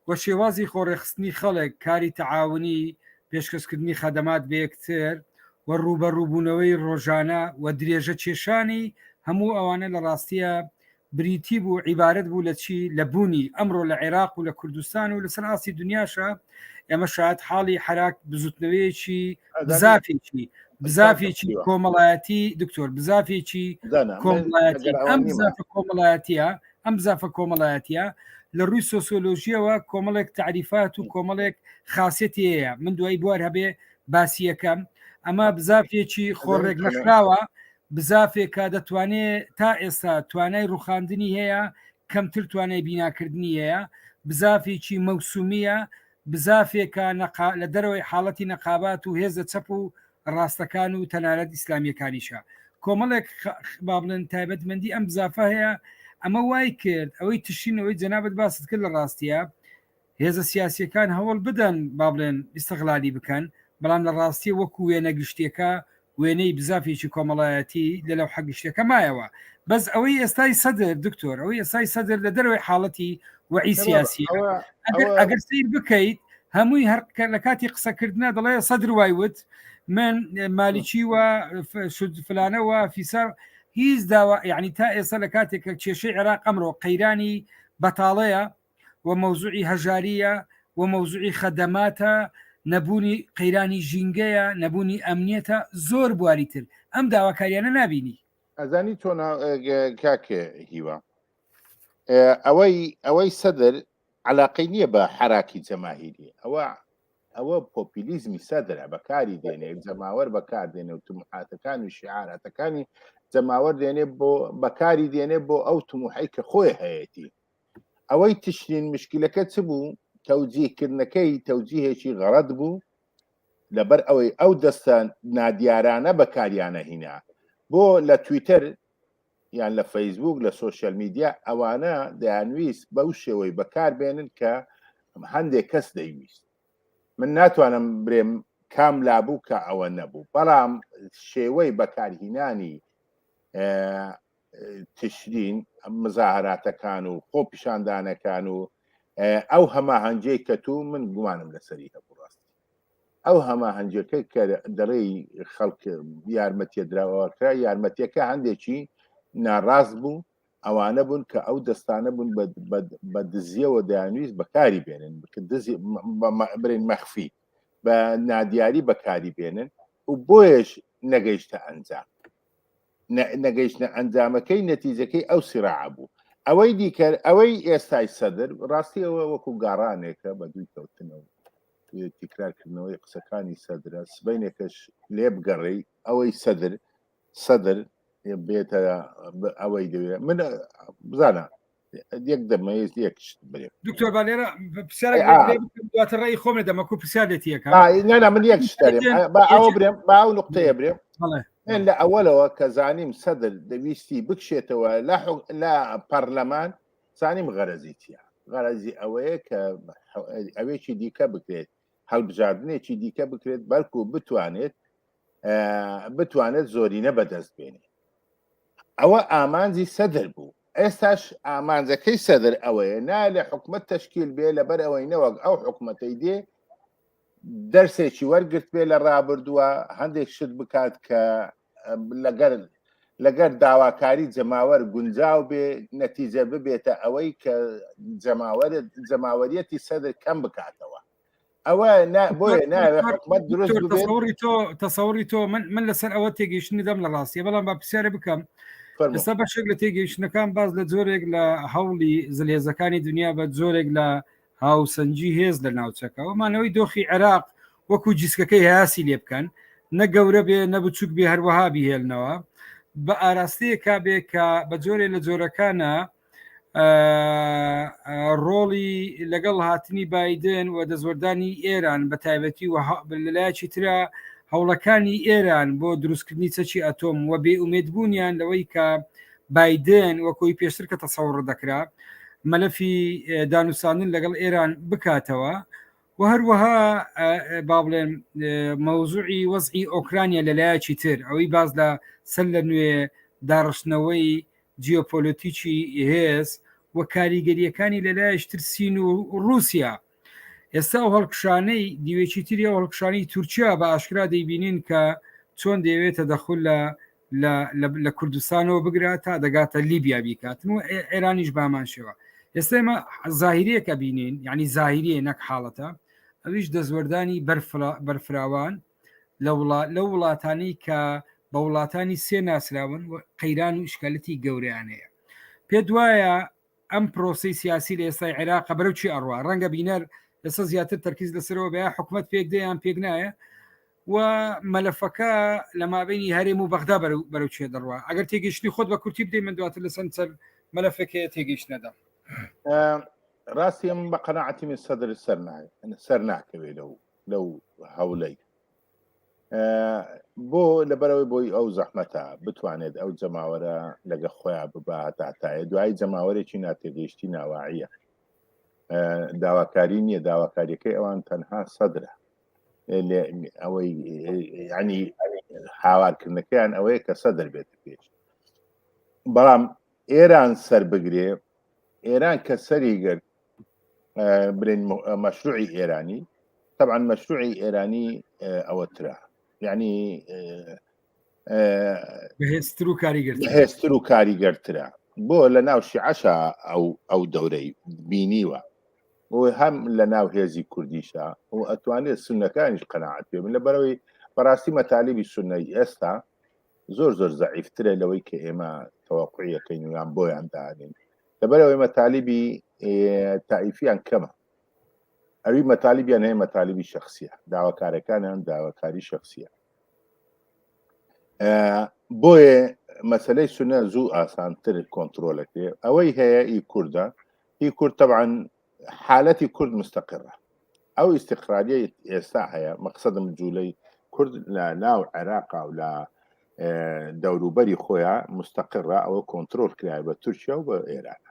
و شێوازی خۆڕێخستنی خەڵک کاری تەعاونی پێشکەشکردنی خەدەمات بە یەکتر و ڕوبەڕووبوونەوەی ڕۆژانە و درێژە کێشانی هەموو ئەوانە لە ڕاستیە بریتی بوو عیبارەت بوو لە چی لە بوونی ئەمڕۆ لە عێراق و لە کوردستان و لەسەر ئاسی دنیاشە ئێمە شاید حاڵی حراک بزوتنەوەیەکی بزافێکی کۆمەڵایەتی دکتۆر بزافێکی کۆمەڵایەتی ئەم بزافە کۆمەڵایەتیە لە ڕووی سۆسیۆلۆژیەوە کۆمەڵێک تعریفات و کۆمەڵێک خاصێتی هەیە من دوای بوار هەبێ باسی یەکەم ئەمە بزافێکی خۆڕێک نەخراوە بزافێکە دەتوانێت تا ئێستا توانای ڕوخاندنی هەیە کەمتر توانای بیناکردنی هەیە بزافێکی مەوسومیە بزافێکە لە دەرەوەی حاڵەتی نەقابات و هێزە چەپ و ڕاستەکان و تەنانەت ئیسلامیەکانیشە کۆمەڵێک با بڵێن تایبەتمەندی ئەم بزافە هەیە ئەمە وای کرد ئەوەی تشینەوەی جەنابەت باست کرد لە ڕاستیە هێزە سیاسیەکان هەوڵ بدەن با بڵێن ئیستیغلالی بکەن بەڵام لە ڕاستی وەکو وێنە گشتێکە وێنەی بزافێکی کۆمەڵایەتی لەلەو حەگشتەکە مایەوە بەس ئەوەی ئێستای سەدر دکتۆر ئەوەی ئێستای سەدر لە دەروی حاڵەتی وعی سیاسی ئەگەر سیر بکەیت هەمووی هەر لە کاتی قسەکردنە دەڵێ سەدر وایوت من مالیکی و فلانەوە فیسار هیچ داوا یعنی تا ئێستا لە کاتێک کێشەی عێراق ئەمڕۆ قەیرانی بەتاڵەیە و مەوزوعی هەژاریە و مەوزوعی خەدەماتە نەبوونی قەیرانی ژینگەیە نەبوونی ئەمنیەتە زۆر بواری تر ئەم داواکاریانە نبینی ئەزانی تۆ کاکێ هیوە ئەوەی سەدر علاقەی نییە بە حراکی جەماهیری ئەوە پۆپیلیزمی سەدرە بەکاری دێنێ جەماوەر بەکاردێنێ و تموحاتەکان و شیعارەتەکانی جەماوەر دێنێ بۆ بەکاری دێنێ بۆ ئەو تموحەی کە خۆی هەیەی ئەوەی تشتین مشکلەکە چ بوو تەوجیهکردنەکەی تەوجیهێکی غەڵەت بوو لەبەر ئەوەی ئەو دەستە نادیارانە بەکاریانە هینا بۆ لە تویتەر یان لە فەیسبوک لە سۆشیال میدیا ئەوانە دەیانویست بەو شێوەی بەکاربێنن کە هەندێک کەس دەیویست من ناتوانم برێم کام لابوو کە ئەوە نەبوو بەڵام شێوەی بەکارهینانی تشرین مزاهراتەکان و خۆ پیشاندانەکان و ئەو هەماهەنگەی کە تو من گومانم لەسەری هەبوو ڕاستی ئەو هەماهەنگەکەی کە دەڵێی خەڵک یارمەتیە دراوەکرا یارمەتیەکە هەندێکی ناڕاست بوو ئەوانە بوون کە ئەو دەستانە بوون بە دزیەوە دەیانویست بەکاری بێنن برێن مەخفی بە نادیاری بەکاری بێنن و بۆیش نەگەیشتە ئەنجام نەگەیشتە ئەنجامەکەی نەتیجەکەی ئەو سیراع بوو ئەوەی دیکە ئەوەی ئێستای سەدر ڕاستی ئەوە وەکو گاڕانێکە بە دووی کەوتنەوە تیکرارکردنەوەی قسەکانی سەدرە سبەینێکەش لێ بگەڕێی ئەوەی سەدر بێتە ئەوەی دەوێت من بزانە یەک دەمەیز یەکشت برێ دکتۆر بالێرە دواتر ڕێی خۆمە دەمەکو پرسیارێتیەکە نانا من یەک شتێم بە ئەوە برێم با ئەو نقطەیە برێم من لە ئەوەلەوە کە زانیم سەدر دەویستی بکشێتەوە لە پەرلەمان زانیم غەرەزی چیە غەرەزی ئەوەیە کە ئەوێکی دیکە بکرێت هەڵبژاردنێکی دیکە بکرێت بەڵکو بتوانێت زۆرینە بەدەست بێنێت ئەوە ئامانجی سەدر بوو ئێستاش ئامانجەکەی سەدر ئەوەیە نا لە حکومەت تەشکیل بێ لەبەر ئەوەی نەوەک ئەو حکومەتەی دێ دەرسێکی وەرگرت بێ لە ڕابردووە هەندێک شت بکات کە لەگەر داواکاری جەماوەر گونجاو بێ نەتیجە ببێتە ئەوەی کە جەماوەریەتی سەدر کەم بکاتەوە ئەوە بۆیە ناوێت حکومەت دروست تەسەوری تۆ من لەسەر ئەوە تێگەیشتنی دەم لە ڕاستیە بەڵام با پرسیارە بکەم ئێستا بەشێک لە تێگەیشتنەکان باز لە جۆرێک لە هەوڵی زلێزەکانی دنیا بە جۆرێک لە هاوسەنجی هێز لە ناوچەکە ئەومانەوەی دۆخی عێراق وەکو جیسکەکەی هاسی لێ بکەن نە گەورە بێ نەبچوک بێ هەروەها بهێلنەوە بە ئاراستەیە کابێ کە بە جۆرێ لە جۆرەکانە ڕۆڵی لەگەڵ هاتنی بایدن و دەزوەردانی ئێران بە تایبەتی و لەلایەکی ترە هەوڵەکانی ئێران بۆ دروستکردنی چەکی ئەتۆم و بێ ئومێدبوونیان لەوەی کە بایدن وەکۆی پێشتر کە تەسەوڕ دەکرا مەلەفی دانووساندن لەگەڵ ئێران بکاتەوە و هەروەها با بڵێن مەوزوعی وەزعی ئۆکرانیا لەلایەکی تر ئەوەی باز لە سەر لە نوێ داڕشتنەوەی جیۆپۆلیتیکی هێز و کاریگەریەکانی لەلایەشتر سین و رووسیا. ئێستا و هەڵکشانەی دیوێکی تری و هەڵکشانی تورکیا بە ئاشکرا دەیبینین کە چۆن دەیەوێتە دەخل لە کوردستانەوە بگرات تا دەگاتە لیبیا بیکاتن و ئێرانیش بامان شێوە. ئێستا ئێمە زاهیرەیەکە بینین، یعنی زاهیریە نەک حاڵەتە، ئەویش دەزوەردانی بەرفراوان لە وڵاتانی کە بە وڵاتانی سێ ناسراون و قەیران و ئیشکالەتی گەورەیانەیە. پێ دوایە ئەم پرۆسی سیاسی لە ئێستای عێراق بەرەو چی ئەڕوا ڕەنگە بینەر ئێستا زیاتر تەرکیز لەسەرەوە بە حکوومەت پێک دەیان پێک نایە و مەلەفەکە لە مابینی هەرێم و بەغدا بەرەو چێ دەڕوا. ئەگەر تێگەشتنی خۆت بە کورتی بدەی من دواتر لەسەر مەلەفەکەیە تێگەشت نەدا. ڕاستی ئەم بە قەناعەتی من سەر ناکەوێت لەو هەولەی بۆ لەبەرەوەی بۆی ئەو زەحمەتە بتوانێت ئەو جەماوەرە لەگە خۆیان بباتاتایە دوای جەماوەرێکی ناتێگەیشتی ناواعیە داواکاری نییە داواکاریەکەی ئەوان تەنها سەدرە ئەوەی ینی هاوارکردنەکەیان ئەوەیە کە سەدر بێتە پێش بەڵام ئێران سەر بگرێ ئێران کە سەری گرت برین مەشروعی ئێرانی طبعا مەشروعی ئێرانی ئەوەترا یعنی هێستر و کاریگەرترا بۆ لە ناو شیعەشە ئەو دەورەی بینیوە هەم لە ناو هێزی کوردیشە و ئەتوانێت سنەکانیش قەناعەت پێ بن لەبەرەوەی بەڕاستی مەتالیبی سنەی ئێستا زۆر زەعیفترە لەوەی کە ئێمە تەوەقعیەکەین ویان بۆیان داهێن لەبەرەوەی مەتالیبی تائیفیان کەمە ئەوی مەتالیبیان هەیە مەتالیبی شەخسیە داواکارەکانیان داواکاری شەخسیە بۆیە مەسەلەی سنە زوو ئاسانتر کۆنترۆلەکێ ئەوەی هەیە ئی کووردە هی کورد طبعا حالەتی کورد مستەقرە ئەو ئیستیقراریە ئێستا هەیە مەقسەدم جوولەی کورد لە ناو عێراقا و لە دەوروبەری خۆیان مستەقرە ئەوە کۆنترۆل کرای بە تورکیا و بە ئێران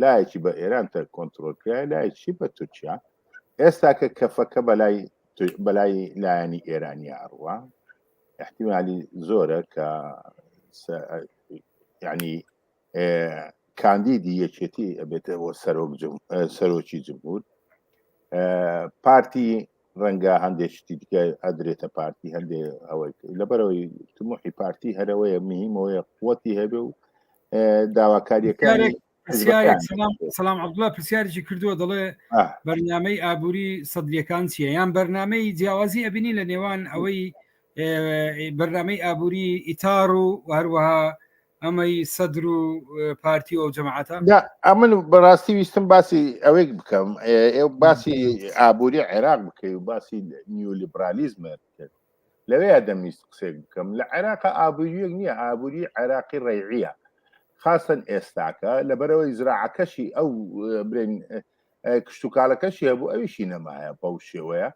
لایەکی بە ئێران تر کۆنترۆل کرای لایەکی بە تورکیا ئێستا کە کەفەکە بەلای لایەنی ئێرانی ئەڕوا احتیمالی زۆرە کە ینی کاندیدی یەکێتی ئەبێتەوە سەرۆکی جمهور پارتی ڕەنگە هەندێشتی دیکە ئەدرێتە پارتی هەندێ ئەوەی لەبەرەوەی تموحی پارتی هەرەوەیە مهمەوەیە قوەتی هەبێ و داواکاریەکانی سلام عەبدوڵڵا پرسیارێکی کردووە دەڵێ بەرنامەی ئابووری سەدرەکان چییە یان بەرنامەی جیاوازی ئەبینی لە نێوان ئەوەی بەرنامەی ئابووری ئیتار و هەروەها ئەمەی سەدر و پارتی و جەماعەتە ئەمن بەڕاستی ویستم باسی ئەوەی بکەم باسی ئابووری عێراق بکەی و باسی نیۆلیبرالیزمە لەوەیە دەمیست قسێک بکەم لە عێراقا ئابووریەک نییە ئابووری عێراقی ڕێعیە خاصن ئێستاکە لەبەرەوەی زراعەکەشی ئەو برێن کشتتوکالەکەشی هەبوو ئەویشی نەمایە بەو شێوەیە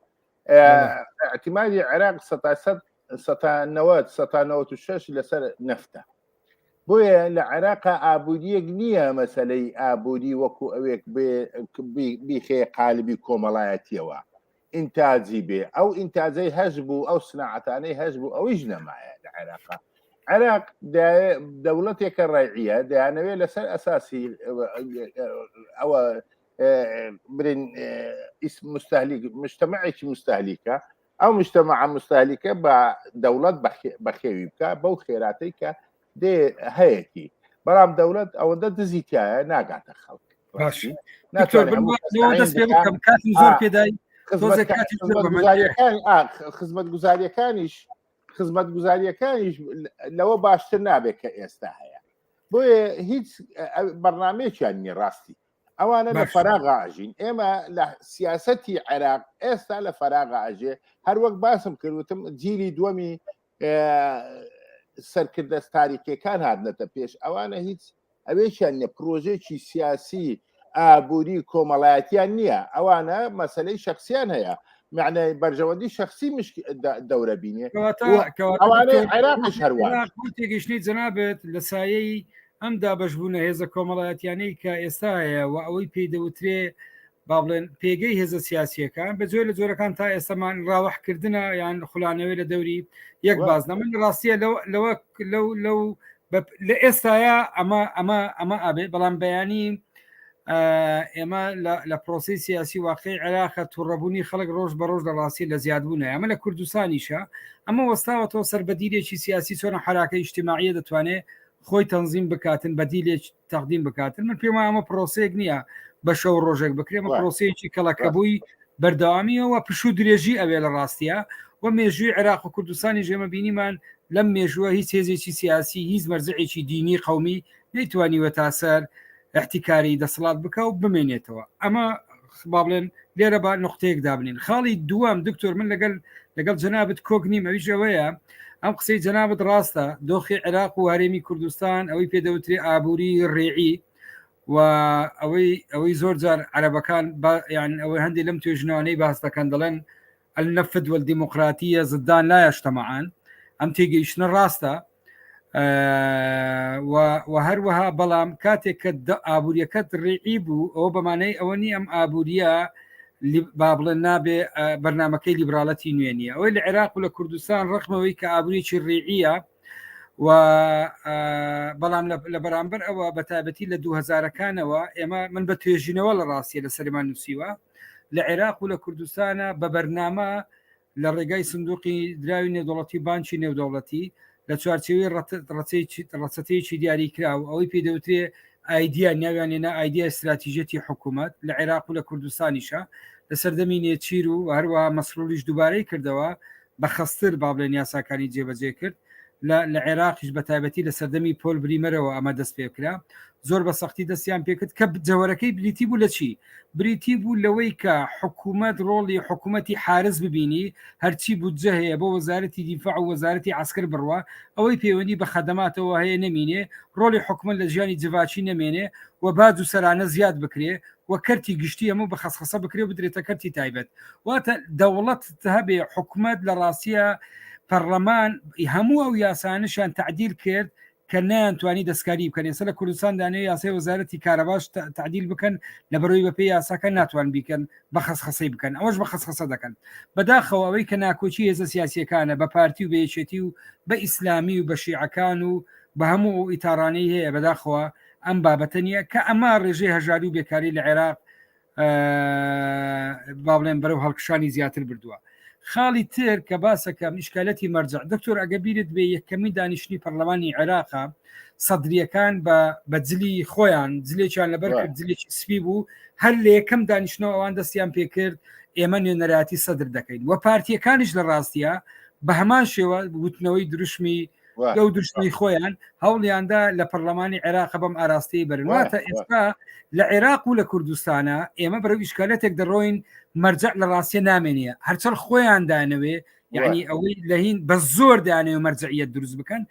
احتیمالی عێراق 1996 لەسەر نەفتە بۆیە لە عێراقا ئابووریەک نییە مەسەلەی ئابووری وەکو ئەوێک بیخێ قالبی کۆمەڵایەتیەوە ئینتاجی بێ ئەو ئینتاجەی هەش بوو ئەو سناعەتانەی هەش بوو ئەویش نەمایە لە عێراقا عێراق دەوڵەتێکە ڕێعیە دەیانەوێت لەسەر ئەساسی ئەوە برین مجتەمەعێکی مستهلیکە ئەو مجتەمەع مستهلیکە بە دەوڵەت بەخێوی بکە بەو خێراتەی کە دێ هەیەکی بەڵام دەوڵەت ئەوەندە دزیتایە ناگاتە خەڵک خزمەت گوزاریەکانیش لەوە باشتر نابێت کە ئێستا هەیە بۆیە هیچ بەرنامەیەکیان نیە ڕاستی ئەوانە لە فەراغا ئاژین ئێمە لە سیاسەتی عێراق ئێستا لە فەراغا ئاژێ هەروەک باسم کردوتم جیلی دووەمی سەرکردە تاریکیەکان هاتنەتە پێش ئەوانە هیچ ئەوێکیان نیە پرۆژێکی سیاسی ئابووری کۆمەڵایەتیان نییە ئەوانە مەسەلەی شخصیان هەیە معنای بەرژەوەندی شخصی دەورە بینێ عێراقش هەروە تێگەشتنی جەنابێت لە سایەی ئەم دابەشبوونە هێزە کۆمەڵایەتیانەی کە ئێستا هەیە و ئەوەی پێدەوترێ با بڵێن پێگەی هێزە سیاسیەکان بەجۆی لە جۆرەکان تا ئێستامان ڕاوەحکردنە یان خولانەوەی لە دەوری یەک بازنە من ڕاستیە لە ئێستاە ئەمە ئابێ بەڵام بەیانی ئێمە لە پرۆسی سیاسی واقعی عێراقە تووڕەبوونی خەڵک ڕۆژ بە ڕۆژ لە ڕاستی لە زیادبوونە ئەمە لە کوردستانیشە ئەمە وەستاوەتەوە سەربەدیلێکی سیاسی چۆن حراکە ئیجتیماعیە دەتوانێت خۆی تەنظیم بکاتن بەدیلێک تەقدیم بکاتن من پێم ئەمە پرۆسەیەک نییە بە شەو ڕۆژێک بکرێمە پرۆسەیەکی کەڵەکەبووی بەردەوامیەوە پشوو درێژی ئەوێ لە ڕاستیە و مێژووی عێراق و کوردستانی ژێمە بینیمان لەم مێژووە هیچ هێزێکی سیاسی هیچ مەرجعێکی دینی قەومی نەیتوانیوە تاسەر احتیکاری دەسەڵات بکە و بمێنێتەوە ئەمە با بڵێن لێرە بە نقطەیەک دابنین خاڵی دووەم دکتۆر من لەگەڵ جەنابەت کۆک نیم ئەویشەوەیە ئەم قسەی جەنابەت ڕاستە دۆخی عێراق و هەرێمی کوردستان ئەوەی پێدەوترێ ئابووری ڕێعی و ئەوەی زۆر جار عەرەبەکان یان ئەوەی هەندێک لەم توێژنەوەی باس دەکەن دەڵێن النەفد والدیموقراتیە زدان لا یەشتەمەعان ئەم تێگەیشتنە ڕاستە و هەروەها بەڵام کاتێک کە ئابوووریەکەت ڕێعی بوو ئەوە بەمانەی ئەوە نی ئەم ئابوووریە با بڵێن نابێ بەرنامەکەی لیبراڵەتی نوێنیە ئەوەی لە عێراق و لە کوردستان ڕقمەوەی کە ئابووریکی ڕێعیە و بەڵام لە بەرامبەر ئەوە بە تایبەتی لە 2000ەکانەوە ئێمە من بە توێژینەوە لە ڕاستیە لە سەرمان نووسیوە لە عێراق و لە کوردستانە بە بەرنامە لە ڕێگای سندوقی دراوی نێودوڵەتی بانکی نێودوڵەتی لە چوارچێوی ڕەچەتەیەکی دیاری کراوە ئەوەی پێدەوترێ ئایدیا ناویانێنە ئایدیا استراتیژەتی حکوومەت لە عێراق و لە کوردستانیشە لە سەردەمی نێچیر و هەروە مەسرولیش دووبارەی کردەوە بە خەستر با بڵێن یاساکانی جێبەجێ کرد لە عێراقیش بە تایبەتی لە سەردەمی پۆل بریمەرەوە ئەمە دەست پێکرا زۆر بە سەختی دەستیان پێکرد کە جەوەرەکەی بریتی بوو لە چی بریتی بوو لەوەی کە حکوومەت ڕۆڵی حکوومەتی حارس ببینی هەرچی بودجە هەیە بۆ وەزارەتی دیفاع و وەزارەتی عسکر بڕوە ئەوەی پەیوەندی بە خەدەماتەوە هەیە نەمینێ ڕۆڵی حکوومەت لە ژیانی جڤاچی نەمێنێ و باج و سەرانە زیاد بکرێ و کەرتی گشتی هەموو بە خەسخەسە بکرێ بدرێتە کەرتی تایبەت واتە دەوڵەت هەبێ حکوومەت لە ڕاستیە پەرلەمان هەموو ئەو یاسانشان تعدیل کرد کە نەیانتوانی دەستکاری بکەن ئێستا لە کوردستان دانێ یاسای وەزارەتی کارەباش تعدیل بکەن لە بەرەوەی بەپێی یاساکە ناتوان بیکەن بە خەسخەسەی بکەن ئەوەش بە خەسخەسە دەکەن بەداخەوە ئەوەی کە ناکۆچی هێزە سیاسیەکانە بە پارتی و بەیەکێتی و بە ئیسلامی و بە شیعەکان و بە هەموو ئیتارانەی هەیە بەداخەوە ئەم بابەتە نیە کە ئەمە ڕێژەی هەژاری و بێکاری لە عێراق با بڵێن بەرەو هەڵکشانی زیاتر بردووە خاڵی تر کە باسەکە میشکالەتی مەرجع دکتۆر ئەگە بیرت بێ یەکەمی دانیشتنی پەرلەمانی عێراقا سەدریەکان بە جلی خۆیان جلێکیان لەبەر جلێکی سپی بوو هەر لە یەکەم دانیشتنەوە ئەوان دەستیان پێکرد ئێمە نوێنەراتی سەدر دەکەین و پارتیەکانیش لە ڕاستیە بە هەمان شێوە وتنەوەی دروشمی ئەو دروشمی خۆیان هەوڵیاندا لە پەرلەمانی عێراق بەم ئاراستی بەرنواتە ئێستا لە عێراق و لە کوردستانە ئێمە بەرەو ئیشکالەتێک دەڕۆین مەرجع لە ڕاستیە نامێنیە هەرچەر خۆیان دانەوێ یعنی ئەوەی لە هین بە زۆر دانەوێ مەرجعیت دروست بکەن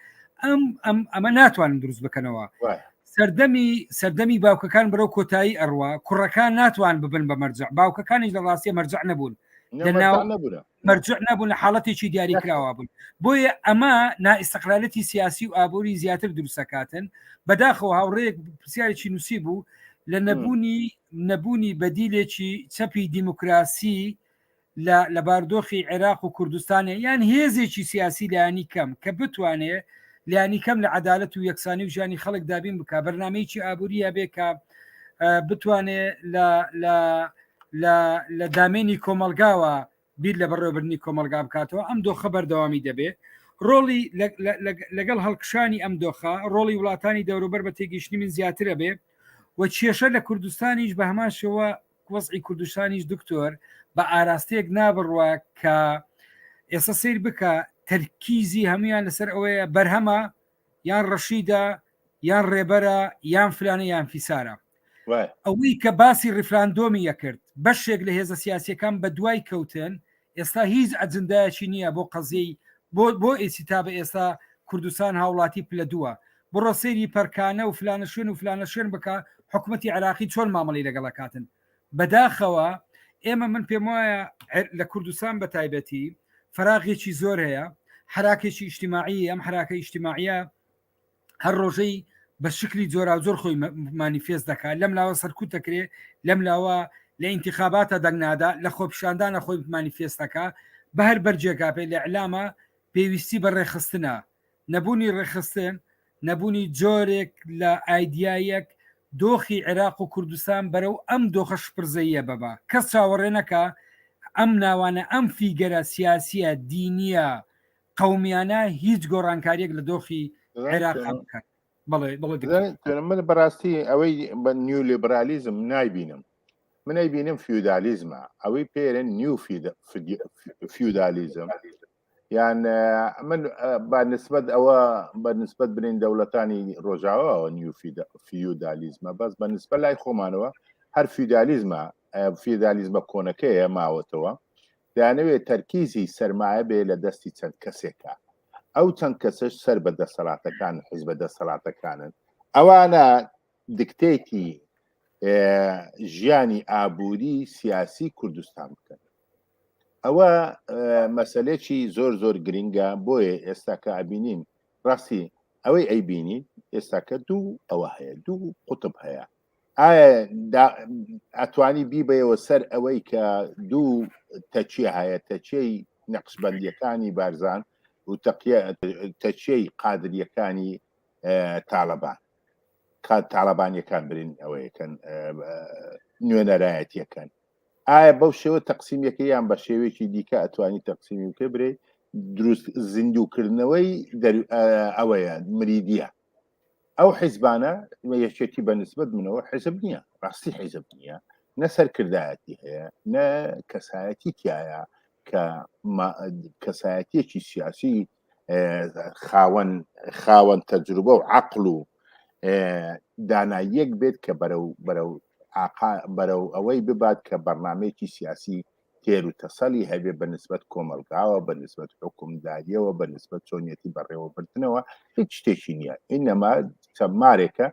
ئەمە ناتوانن دروست بکەنەوە سەردەمی باوکەکان بەرەو کۆتایی ئەڕوا کوڕەکان ناتوان ببن بە مەرجع باوکەکانیش لە ڕاستیە مەرجع نەبوون مەرجع نەبوون لە حاڵەتێکی دیاری کراوە بوون بۆیە ئەمە نائستقلالەتی سیاسی و ئابووری زیاتر دروستەکاتن بەداخەوە هاوڕێک پرسیارێکی نووسی بوو لە نەبوونی بەدیلێکی چەپی دیموکراسی لە باردۆخی عێراق و کوردستانە یان هێزێکی سیاسی لایانی کەم کە بتوانێت لایانی کەم لە عەدالەت و یەکسانی و ژیانی خەڵک دابین بکە بەرنامەیەکی ئابووریە بێ کە بتوانێت لە دامێنی کۆمەلگاوە بیر لە بەڕێوەبردننی کۆمەلگا بکاتەوە ئەم دۆخە بەردەوامی دەبێت ڕۆڵی لەگەڵ هەڵکشانی ئەم دۆخە ڕۆڵی وڵاتانی دەوروبەر بە تێگەیشتنی من زیاترە بێ و کێشە لە کوردستانیش بە هەمان شێوە وەزعی کوردستانیش دکتۆر بە ئاراستەیەک نابڕوە کە ئێستا سیر بکە تەرکیزی هەمویان لەسەر ئەوەیە بەرهەمە یان ڕەشیدە یان ڕێبەرە یان فلانە یان فیسارە ئەوەی کە باسی ڕیفراندۆمی یەکرد بەشێک لە هێزە سیاسیەکان بە دوای کەوتن ئێستا هیچ ئەجندایەکی نییە بۆ قەزیی بۆ ئێسیتا بە ئێستا کوردستان هاوڵاتی پلە دووە بڕۆ سەیری پەرکانە و فلانە شوێن و فلانە شوێن بکە حکوومەتی عێراقی چۆن مامەڵی لەگەڵەکاتن بەداخەوە ئێمە من پێم وایە لە کوردستان بە تایبەتی فراغێکی زۆر هەیە حراکێکی ئیجتیماعی ئەم حراکە ئیجتیماعیە هەر ڕۆژەی بە شکلی جۆرا زۆر خۆی مانیفێست دەکات لەم لاوە سەرکوت دەکرێت لەم لاوە لە ئینتیخاباتە دەنگنادا لە خۆپیشاندانە خۆی مانیفێستەکە بە هەر بەرجێکا پێ لە ئەعلامە پێویستی بە ڕێخستنە نەبوونی ڕێخستن نەبوونی جۆرێک لە ئایدیایەک دۆخی عێراق و کوردستان بەرەو ئەم دۆخە شپرزەیە بەبا کەس چاوەڕێنەکە ئەم ناوانە ئەم فیگەرە سیاسیە دینیە قومیانە هیچ گۆڕانکاریەک لە دۆخی عێراق بکەن. من بەڕاستی ئەوەی بە نیو لیبرالیزم نایبینم، من نایبینم فیودالیزمە، ئەوەی پێرن نیو فیودالیزم، یان من بە نسبەت ئەوە بە نسبەت برین دەوڵەتانی ڕۆژاوەەوە نیو فیودالیزمە، بەس بە نسبەت لای خۆمانەوە هەر فیودالیزمە کۆنەکەیە ماوەتەوە، دەیانەوێت تەرکیزی سەرمایە بێ لە دەستی چەند کەسێکە، ئەو چەند کەسش سەر بە دەسەڵاتەکان حیزب دەسەڵاتەکانن، ئەوانە دیکتێتی ژیانی ئابووری سیاسی کوردستان بکەن. ئەوە مەسەلێکی زۆر گرنگە، بۆیە ئێستا کە ئەبینین ڕاستی ئەوەی ئەیبینی ئێستاکە دوو ئەوە هەیە، دوو قوتب هەیە، ئایا ئەتوانی بیبەیەوە سەر ئەوەی کە دوو تەچیە هەیە، تەچەی نەقشبەندیەکانی بارزان و تەچەی قادریەکانی تاالبانیەکان برین ئەوەیەکەن نوێنەرایەتیەکەن، ئایا بەو شێوە تەقسیمەکە یان بە شێوەیەکی دیکە ئەتوانی تەقسیمی بکە برێ دروست زیندووکردنەوەی ئەوەیە مریدیە. ئەو حیزبانە یەکێتی بە نسبەت منەوە حیزب نییە، ڕاستی حیزب نییە، نە سەرکردایەتی هەیە، نە کەسایەتی تایە کە کەسایەتیەکی سیاسی خاوەن تەجروبە و عەقڵ و داناییەک بێت کە بەرەو ئەوەی ببات کە بەرنامەیەکی سیاسی تێر و تەسەڵی هەبێ بە نسبەت کۆمەلگاوە، بە نسبەت حکومداریەوە، بە نسبەت چۆنیەتی بەڕێوەبردنەوە، هیچ شتێکی نییە، ئینەما چەمارێکە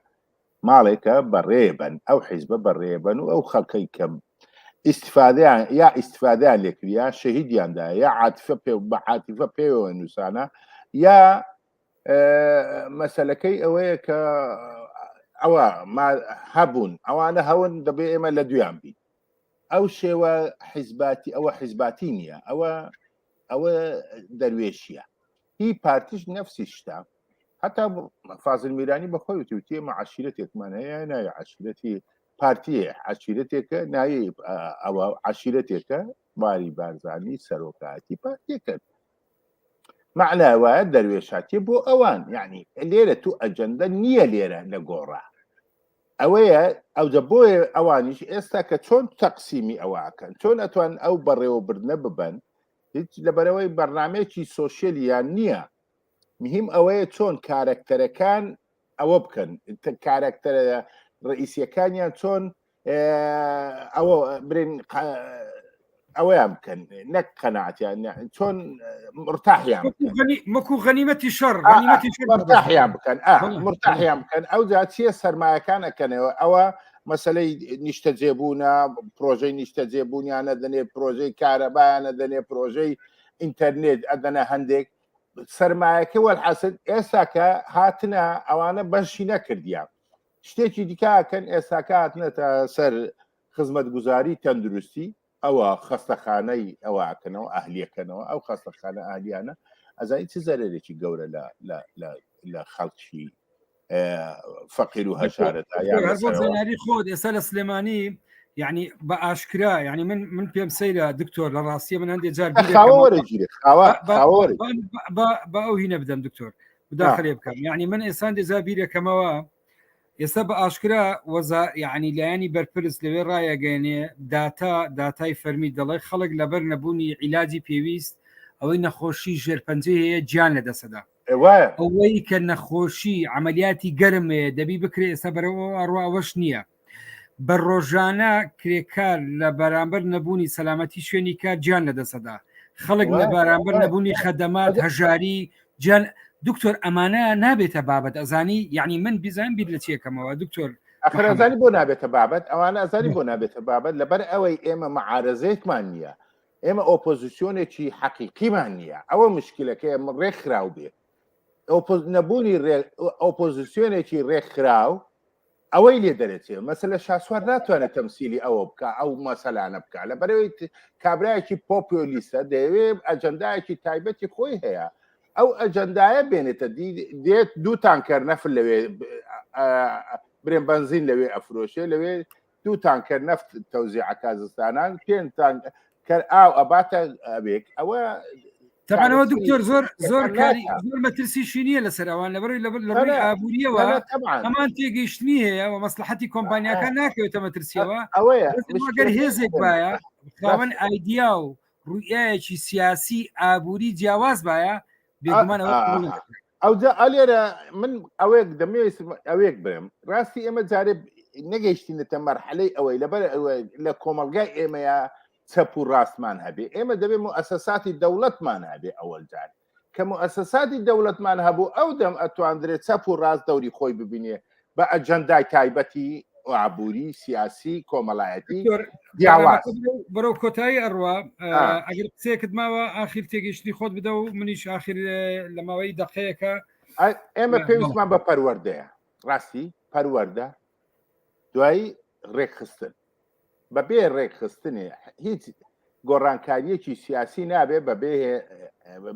ماڵێکە بەڕێبن، ئەو حیزبە بەڕێبن و ئەو خەڵکەی کەم یا ئیسفادیان لێکریا شەهیدیاندا یا بە عاتیفە پێوە نووسانە، یا مەسەلەکەی ئەوەیە کە ئەوە هەبوون ئەوانە هەون دەبێ ئێمە لە دویان بین. ئەو شێوە حیزباتی ئەوە حیزباتی نییە، ئەوە دەروێشیە، هی پارتیش نەفسی شتا، حتا فازل میرانی بەخۆی وتی ئێمە عەشیرەتێکمان هەیە، ناوی عەشیرەتی پارتیە، عەشیرەتێکە ناوی ئەوە عەشیرەتێکە باری بارزانی سەرۆکایەتی پارتیەکە، معنای وایە دەروێشاتی بۆ ئەوان، یعنی لێرە تو ئەجەندە نییە لێرە لە گۆڕا، ئەوەیە ئەوجە بۆیە ئەوانیش ئێستا کە چۆن تەقسیمی ئەوەکەن، چۆن ئەتوان ئەو بەڕێوەبردنە ببەن، هیچ لەبەرەوەی بەرنامەیەکی سۆشیەلیان نییە، مهم ئەوەیە چۆن کارکتەرەکان ئەوە بکەن، کارکتەرە ڕئیسیەکانیان چۆن ئەوە برین ئەوەیان بکەن، نەک قەناعەتیان چۆن مرتاحیان مەکو غەنیمەتی شەڕ مرتاحیان بکەن، مرتاحیان بکەن، ئەو جا چیە سەرمایەکان ئەکەنەوە، ئەوە مەسەلەی نیشتە جێبوونە، پرۆژەی نیشتە جێبوونیانە دەنێ، پرۆژەی کارەبایانە دەنێ، پرۆژەی ئینتەرنێت ئەدەنە هەندێک سەرمایەکە وەرحەسن ئێستا کە هاتنە ئەوانە بەشی نەکردیان، شتێکی دیکەکەن ئێستاکە هاتنەتە سەر خزمەتگوزاری تەندروستی، ئەوە خەستەخانەی ئەوەکەنەوە ئەهلیەکەنەوە، ئەو خەستەخانە ئالیانە ئەزایی چ زەرێکی گەورە لە خەڵکی فەقیر و هەشارەتە یانزانانی خۆت ئێستا لە سلێمانی یعنی بە ئاشکرا، یعنی من پێم سەیرە دکتۆر لە ڕاستیە من هەندێک جار بە ئەو هینە بدەم دکتۆر بداخلێ بکەم، یعنی من ئێستا دێزا بیرەکەمەوە ئێستا بە ئاشکرا وەزا یعنی لایانی بەرپرس لەوێ ڕایەگەێنێ داتای فەرمی دەڵێ خەڵک لەبەر نەبوونی عیلاجی پێویست ئەوەی نەخۆشی ژێرپەنجەی هەیە گیان لە دەسەدا، ئەوەی کە نەخۆشی عملیاتی گەرمێ دەبی بکرێ ئێستا بەرەوە ئەڕواوەش نییە، بە ڕۆژانە کرێکار لە بەرامبەر نەبوونی سەلامەتی شوێنی کار گیان لە دەسەدا، خەڵک لە بەرامبەر نەبوونی خەدەمات هەژاری گیان. دکتۆر ئەمانە نابێتە بابەت ئەزانی، یعنی من بیزان بیر لە چیەکەمەوە دکتۆر ئەزانی بۆ نابێتە بابەت، ئەوانە ئەزانی بۆ نابێتە بابەت لەبەر ئەوەی ئێمە مەعارەزەیەکمان نییە، ئێمە ئۆپۆزیسیۆنێکی حەقیقیمان نییە، ئەوە مشکلەکەی ڕێکخراو بێت، نەبوونی ئۆپۆزیسیۆنێکی ڕێکخراو ئەوەی لێ دەرێتێ مەسەلە شاسوار ناتوانێت تەمسیلی ئەوە بکە، ئەو مەسەلانە بکە، لەبەرەوەی کابرایەکی پۆپیۆلیستە دەیەوێت ئەجەندایەکی تایبەتی خۆی هەیە، ئەو ئەجەندایە بێنێتە دێت دوو تانکەر نەفل لەوێ برێن بنزین لەوێ ئەفرۆشێ لەوێ 2 تانکە نەفت تەوزیع کازستانان 5 تانکە ئاو ئەباتە ئەبێک ئەوە تەمانەوە دکتۆر زۆر کاری زۆر مەترسیشی نییە لەسەر ئەوان لەبەروی ئابوووریەوە ئەمان تێگەیشتنی هەیە و مەسلحەتی کۆمپانیاکان ناکەوێتە مەترسیەوە ئەوەیە گەر هێزێک باە خاوەن ئایدیا و ڕوئایەکی سیاسی ئابووری جیاواز باە بێگومانەوە ئەوجا ئەلێرە من ئەوەیەک دەمێت ئەوەیەک برم ڕاستی ئێمە جارێ نەگەیشتینەتە مەرحەلەی ئەوەی لەبەر لە کۆمەلگای ئێمەیە چەپ و ڕاستمان هەبێ ئێمە دەبێت مؤسساتی دەوڵەتمان هەبێ ئەوەل جار کە مؤسساتی دەوڵەتمان هەبوو ئەو دەم ئەتواندرێت چەپ و ڕاست دەوری خۆی ببینێ بە ئەجەندای تایبەتی عبوری سیاسی کۆمەڵایەتی بەرەو کۆتایی ئەڕوا ئەگەر قسێکت ماوە ئاخیر تێگەشتی خۆت بدە و منیش آخر لە ماوەی دەقەیەکە ئێمە پێویستمان بە پەروەردەیە ڕاستی پەروەردە دوایی ڕێکخستن بەبێ ڕێکخستنێ هیچ گۆڕانکاریەکی سیاسی نابێ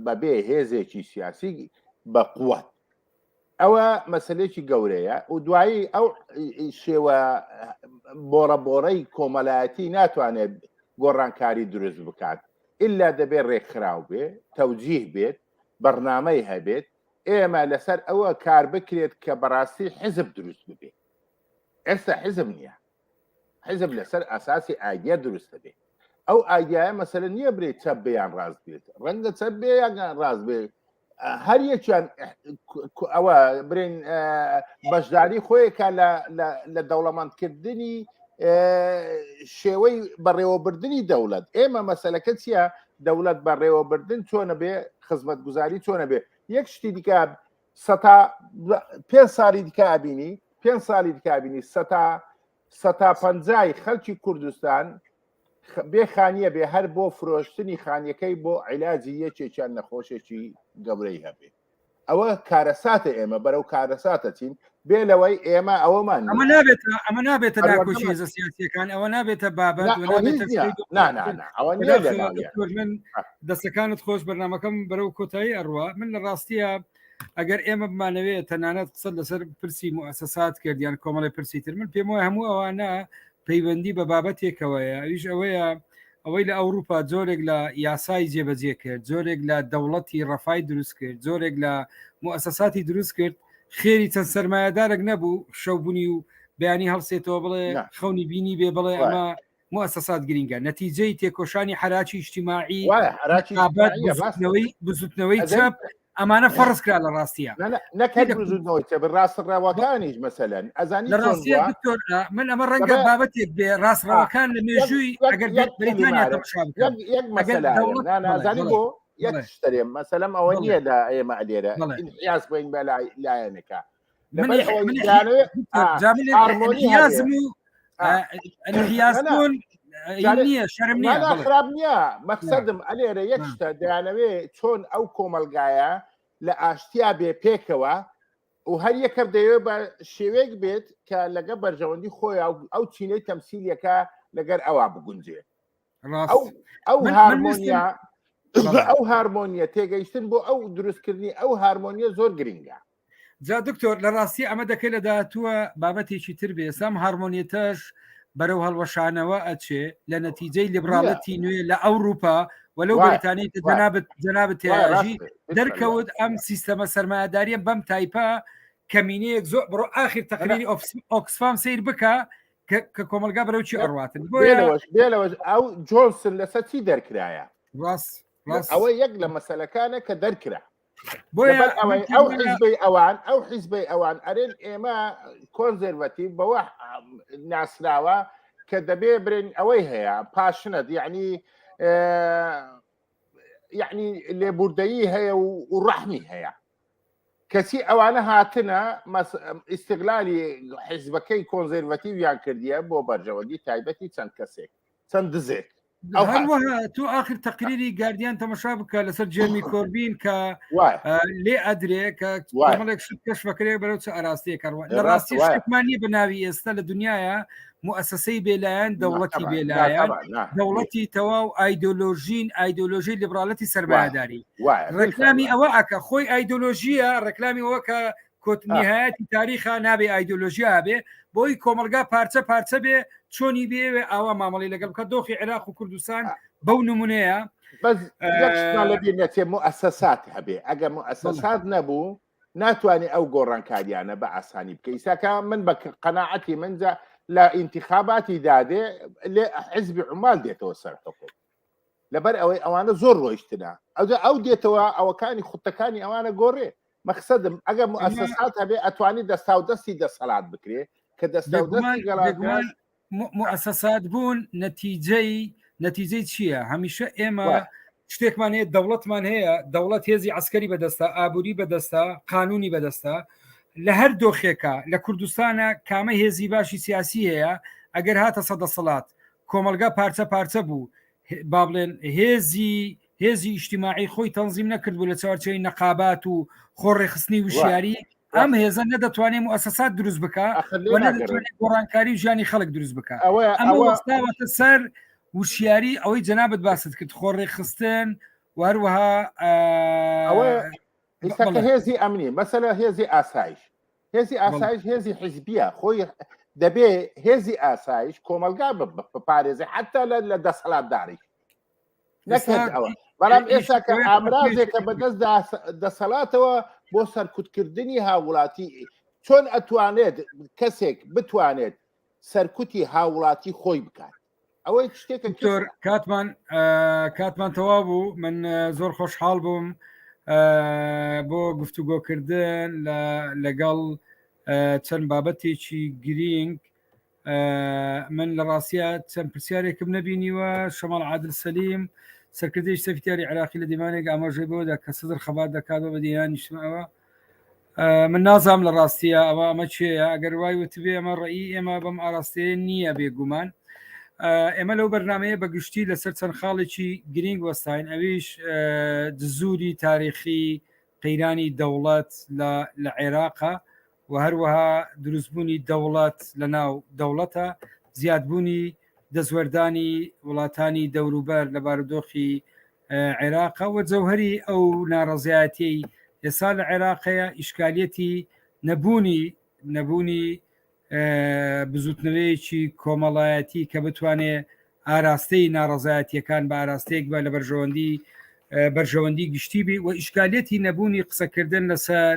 بەبێ هێزێکی سیاسی بە قووەت ئەوە مەسلێکی گەورەیە و دوایی ئەو شێوە بۆڕەبۆڕەی کۆمەلایەتی ناتوانێت گۆڕانکاری دروست بکات ئللا دەبێت ڕێکخراو بێ تەوجیه بێت بەرنامەی هەبێت ئێمە لەسەر ئەوە کار بکرێت کە بەڕاستی حزب دروست ببێت ئێستا حزب نییە حزب لەسەر ئاساسی ئایدیا دروستە بێت ئەو ئایدایە مەسەلە نییە برێت چەپ بێیان ڕاست بێت ڕەنگە چەپ بێ یان ڕاست بێت هەر یەکیان ئەوە برێن بەشداری خۆیەکە لە دەوڵەمەندکردنی شێوەی بەڕێوەبردننی دەوڵەت ئێمە مەسەلەکە چییە دەوڵەت بەڕێوەبردن چۆنە بێ خزمەتگوزاری چۆنە بێ یەک شتی دیکە 5 ساڵی دیکابینی 5 ساڵی دیکابینی 150 خەڵکی کوردستان بێ خانیە بێ هەر بۆ فرۆشتنی خانیەکەی بۆ عیلاجی یەکێکیان نەخۆشێکی گەورەی هەبێ ئەوە کارەساتە ئێمە بەرەو کارەساتە چین بێ لەوەی ئێمە ئەوەمان ئەمە نابێتە ناکۆشی هێزە سیاسیەکان ئەوە نابێتە بابەت من دەستەکانت خۆش بەرنامەکەم بەرەو کۆتایی ئەڕوا من لە ڕاستیە ئەگەر ئێمە بمانەوێت تەنانەت قسە لەسەر پرسی موسسات کردیان کۆمەڵی پرسی تر من پێم وایە هەموو ئەوانە پەیوەندی بە بابەتێکەوەیە ئەویش ئەوەیە ئەوەی لە ئەوروپا جۆرێک لە یاسای جێبەجێ کرد جۆرێک لە دەوڵەتی ڕەفای دروست کرد جۆرێک لە موسساتی دروست کرد خێری چەند سەرمایه‌دارێک نەبوو شەوبوونی و بەیانی هەڵسێتەوە بڵێ خەونی بینی بێ بڵێ ئەمە موسسات گرینگە نەتیجەی تێکۆشانی حراکی اجتیماعی بزوتنەوەی چەپ ئەمانە فەرزکرا لە ڕاستیە نەکەیت ڕاستڕاوەکانیش مەسەلەن ئەزانی من ئەمە ڕەنگە بابەتێک بێ ڕاستڕاوەکان لە مێژووی ئەگەر بریتانیا نازانی بۆ یەک شتێم مەسەلەم ئەوە نییە لە ئێمە ئەلێرە یاس بین بە لایەنەکە هیازبوون نییە شەرم نییە خراپ نییە مەقسەدم ئەلێرە یەک شتە دەیانەوێ چۆن ئەو کۆمەلگایە لە ئاشتیا بێ پێکەوە و هەر یەکە دەیەوێت بە شێوەیەک بێت کە لەگە بەرژەوەندی خۆی ئەو چینەی تەمسیلیەکە لەگەر ئەوە بگونجێ ئەو هارمۆنیە تێگەیشتن بۆ ئەو دروستکردنی ئەو هارمۆنیە زۆر گرنگە جا دکتۆر لە ڕاستی ئەمە دەکەی لە داهاتووە بابەتێکی تر بێ سام هارمۆنیەتەش بەرەو هەڵوەشانەوە ئەچێ لە نەتیجەی لیبراڵەتی نوێ لە ئەوروپا وەلو بریتانی جەنابەت تێژی دەرکەوت ئەم سیستەمە سەرمایه‌داریە بەم تایپە کەمینەیەک زۆر بڕۆ ئاخر تەقریری ئۆکسفام سیر بکە کە کۆمەلگا بەرەو چی ئەڕواتن بێلەوەش ئەو جۆنسن لەسەر چی دەرکرایە ڕاست ئەوە یەک لە مەسەلەکانە کە دەرکرا ئەو حیزبەی ئەوان ئەرێن ئێمە کۆنزێرڤەتیڤ بەوە ناسراوە کە دەبێ برن ئەوەی هەیە پاشنت یعنی لێبوردەیی هەیە و ڕەحمی هەیە کەسی ئەوانە هاتنە ئیستیغلالی حیزبەکەی کۆنزێرڤەتیڤیان کردیە بۆ بەرژەوەندی تایبەتی چەند کەسێک چەند دزێک تو آخر تقریری گاردیان تەماشا بکە لەسەر جێمی کۆربین کە لێ ئەدرێ کە کۆمەڵێک کەشفەکرێ بەرەو چ ئاراستەیە کاروان لە ڕاستی شتێکمانی بەناوی ئێستا لە دنیاە مؤسسەی بێلایەن دەوڵەتی بێلایەن دەوڵەتی تەواو ئایدۆلۆژی لیبراڵەتی سەرمایه‌داری ڕێکلامی ئەوە ئەکە خۆی ئایدۆلۆژیە ڕێکلامی ئەوە کە کۆتنیهایەتی تاریخە نابێ ئایدۆلۆژیا بێ بۆی کۆمەلگا پارچە بێ چۆنی بێ ئاوا مامەڵی لەگەڵ بکە دۆخی عێراق و کوردستان بەو نمونەیە بەس لەبی نەچێ مؤسسات هەبێ ئەگە مؤسسات نەبوو ناتوانێت ئەو گۆڕانکاریانە بە ئاسانی بکە ئیساکە من بە قەناعەتی منجا لە ئینتیخاباتی دادێ لێ حزبی عمال دێتەوە سەر حکومت لەبەر ئەوەی ئەوانە زۆر ڕۆیشتنە ئەو دێتەوە ئەوەکانی خوتەکانی ئەوانە گۆڕێ مەقسەدم ئەگەر مؤسسات هەبێ ئەتوانی دەستا و دەستی دەسەڵات بکرێ کە دەستا و دەستی گەڵاکان مؤسسات بوون نەتیجەی چییە؟ هەمیشە ئێمە شتێکمان هەیە دەوڵەتمان هەیە دەوڵەت هێزی عسکەری بەدەستە ئابووری بەدەستە قانونی بەدەستە لە هەر دۆخێکە لە کوردستانە کامە هێزی باشی سیاسی هەیە ئەگەر هاتە سەدەسەڵات کۆمەلگا پارچە بوو با بڵێن هێزی ئیجتیماعی خۆی تەنزیم نەکرد بوو لە چوارچەوەی نەقابات و خۆڕێخستنی وشیاری ئەم هێزە نەدەتوانێت مؤسسات دروست بکە و نەدەتوانێت گۆڕانکاری و ژیانی خەڵک دروست بکە ئەمە وەستاوەتە سەر وشیاری ئەوەی جەنابەت باست کرد خۆڕێخستن و هەروەها هێزی ئەمنی مەسەلە هێزی ئاسایش هێزی حیزبیە خۆی دەبێ هێزی ئاسایش کۆمەلگا بپارێزێ حتا لە دەسەڵاتداری نەکرد ئەوە بەڵام ئێستا کە ئامرازێکە بەدەست دەسەڵاتەوە بۆ سەرکوتکردنی هاوڵاتی چۆن ئەتوانێت کەسێک بتوانێت سەرکوتی هاوڵاتی خۆی بکات ئەوەی شتێکە کاتمان تەواو بوو من زۆر خۆشحاڵ بووم بۆ گفتوگۆکردن لەگەڵ چەند بابەتێکی گرنگ من لە ڕاستیە چەند پرسیارێکم نەبینیوە شەماڵ عادل سەلیم سەرکردەی سەفیتاری عێراقی لە دیمانێک ئاماژەی بۆدا کە سەدر خەبات دەکاتەوە بە دییانیشتمەوە من نازام لە ڕاستیە ئەمە چێە ئەگەر وای وتبێ ئەمە ڕێی ئێمە بەم ئاراستەیە نییە بێگومان ئێمە لەو بەرنمەیە بەگشتی لەسەر چەند خاڵێکی گرنگ وەستاین ئەویش دزوری تاریخی قەیرانی دەوڵەت لە عێراقە و هەروەها دروستبوونی دەوڵەت لە ناو دەوڵەتە زیادبوونی دەزوەردانی وڵاتانی دەوروبەر لە بارودۆخی عێراقە و جەوهری ئەو ناڕەزایەتی ئێستا لە عێراقەیە ئیشکالیەتی نەبوونی بزوتنەوەیەکی کۆمەڵایەتی کە بتوانێت ئاراستەی ناڕەزایەتیەکان بە ئاراستەیەک بە لە بەرژەوەندی گشتی بی و ئیشکالیەتی نەبوونی قسەکردن لەسەر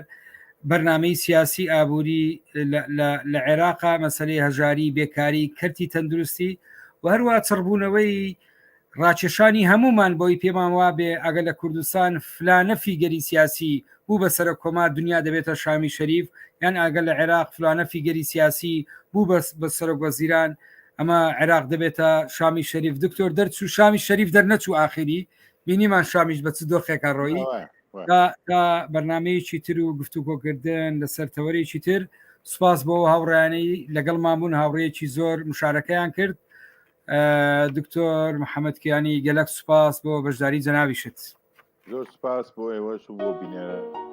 بەرنامەی سیاسی ئابووری لە عێراقا مەسەلەی هەژاری بێکاری کەرتی تەندروستی و هەروە چڕبوونەوەی ڕاکێشانی هەمومان بۆی پێمان وابێ ئەگەر لە کوردستان فلانە فیگەری سیاسی بوو بە سەر کۆما دنیا دەبێتە شامی شەریف یان ئەگەر لە عێراق فلانە فیگەری سیاسی بوو بە سەرۆک وەزیران ئەمە عێراق دەبێتە شامی شەریف دکتۆر دەرچوو شامی شەریف دەرنەچوو ئاخری بینیمان شامیش بە چ دۆخێکە ڕۆیی تا بەرنمەیەکی تر و گفتوگۆکردن لەسەر تەوەرێکی تر سوپاس بۆ هاوڕیانەی لەگەڵ مامون هاوڕێیەکی زۆر مشارەکەیان کرد دکتۆر محەممەد کیانی گەلک سوپاس بۆ بەشداری جەناویشت زۆر سپاس بۆ ئێوەش و بۆ بینێرە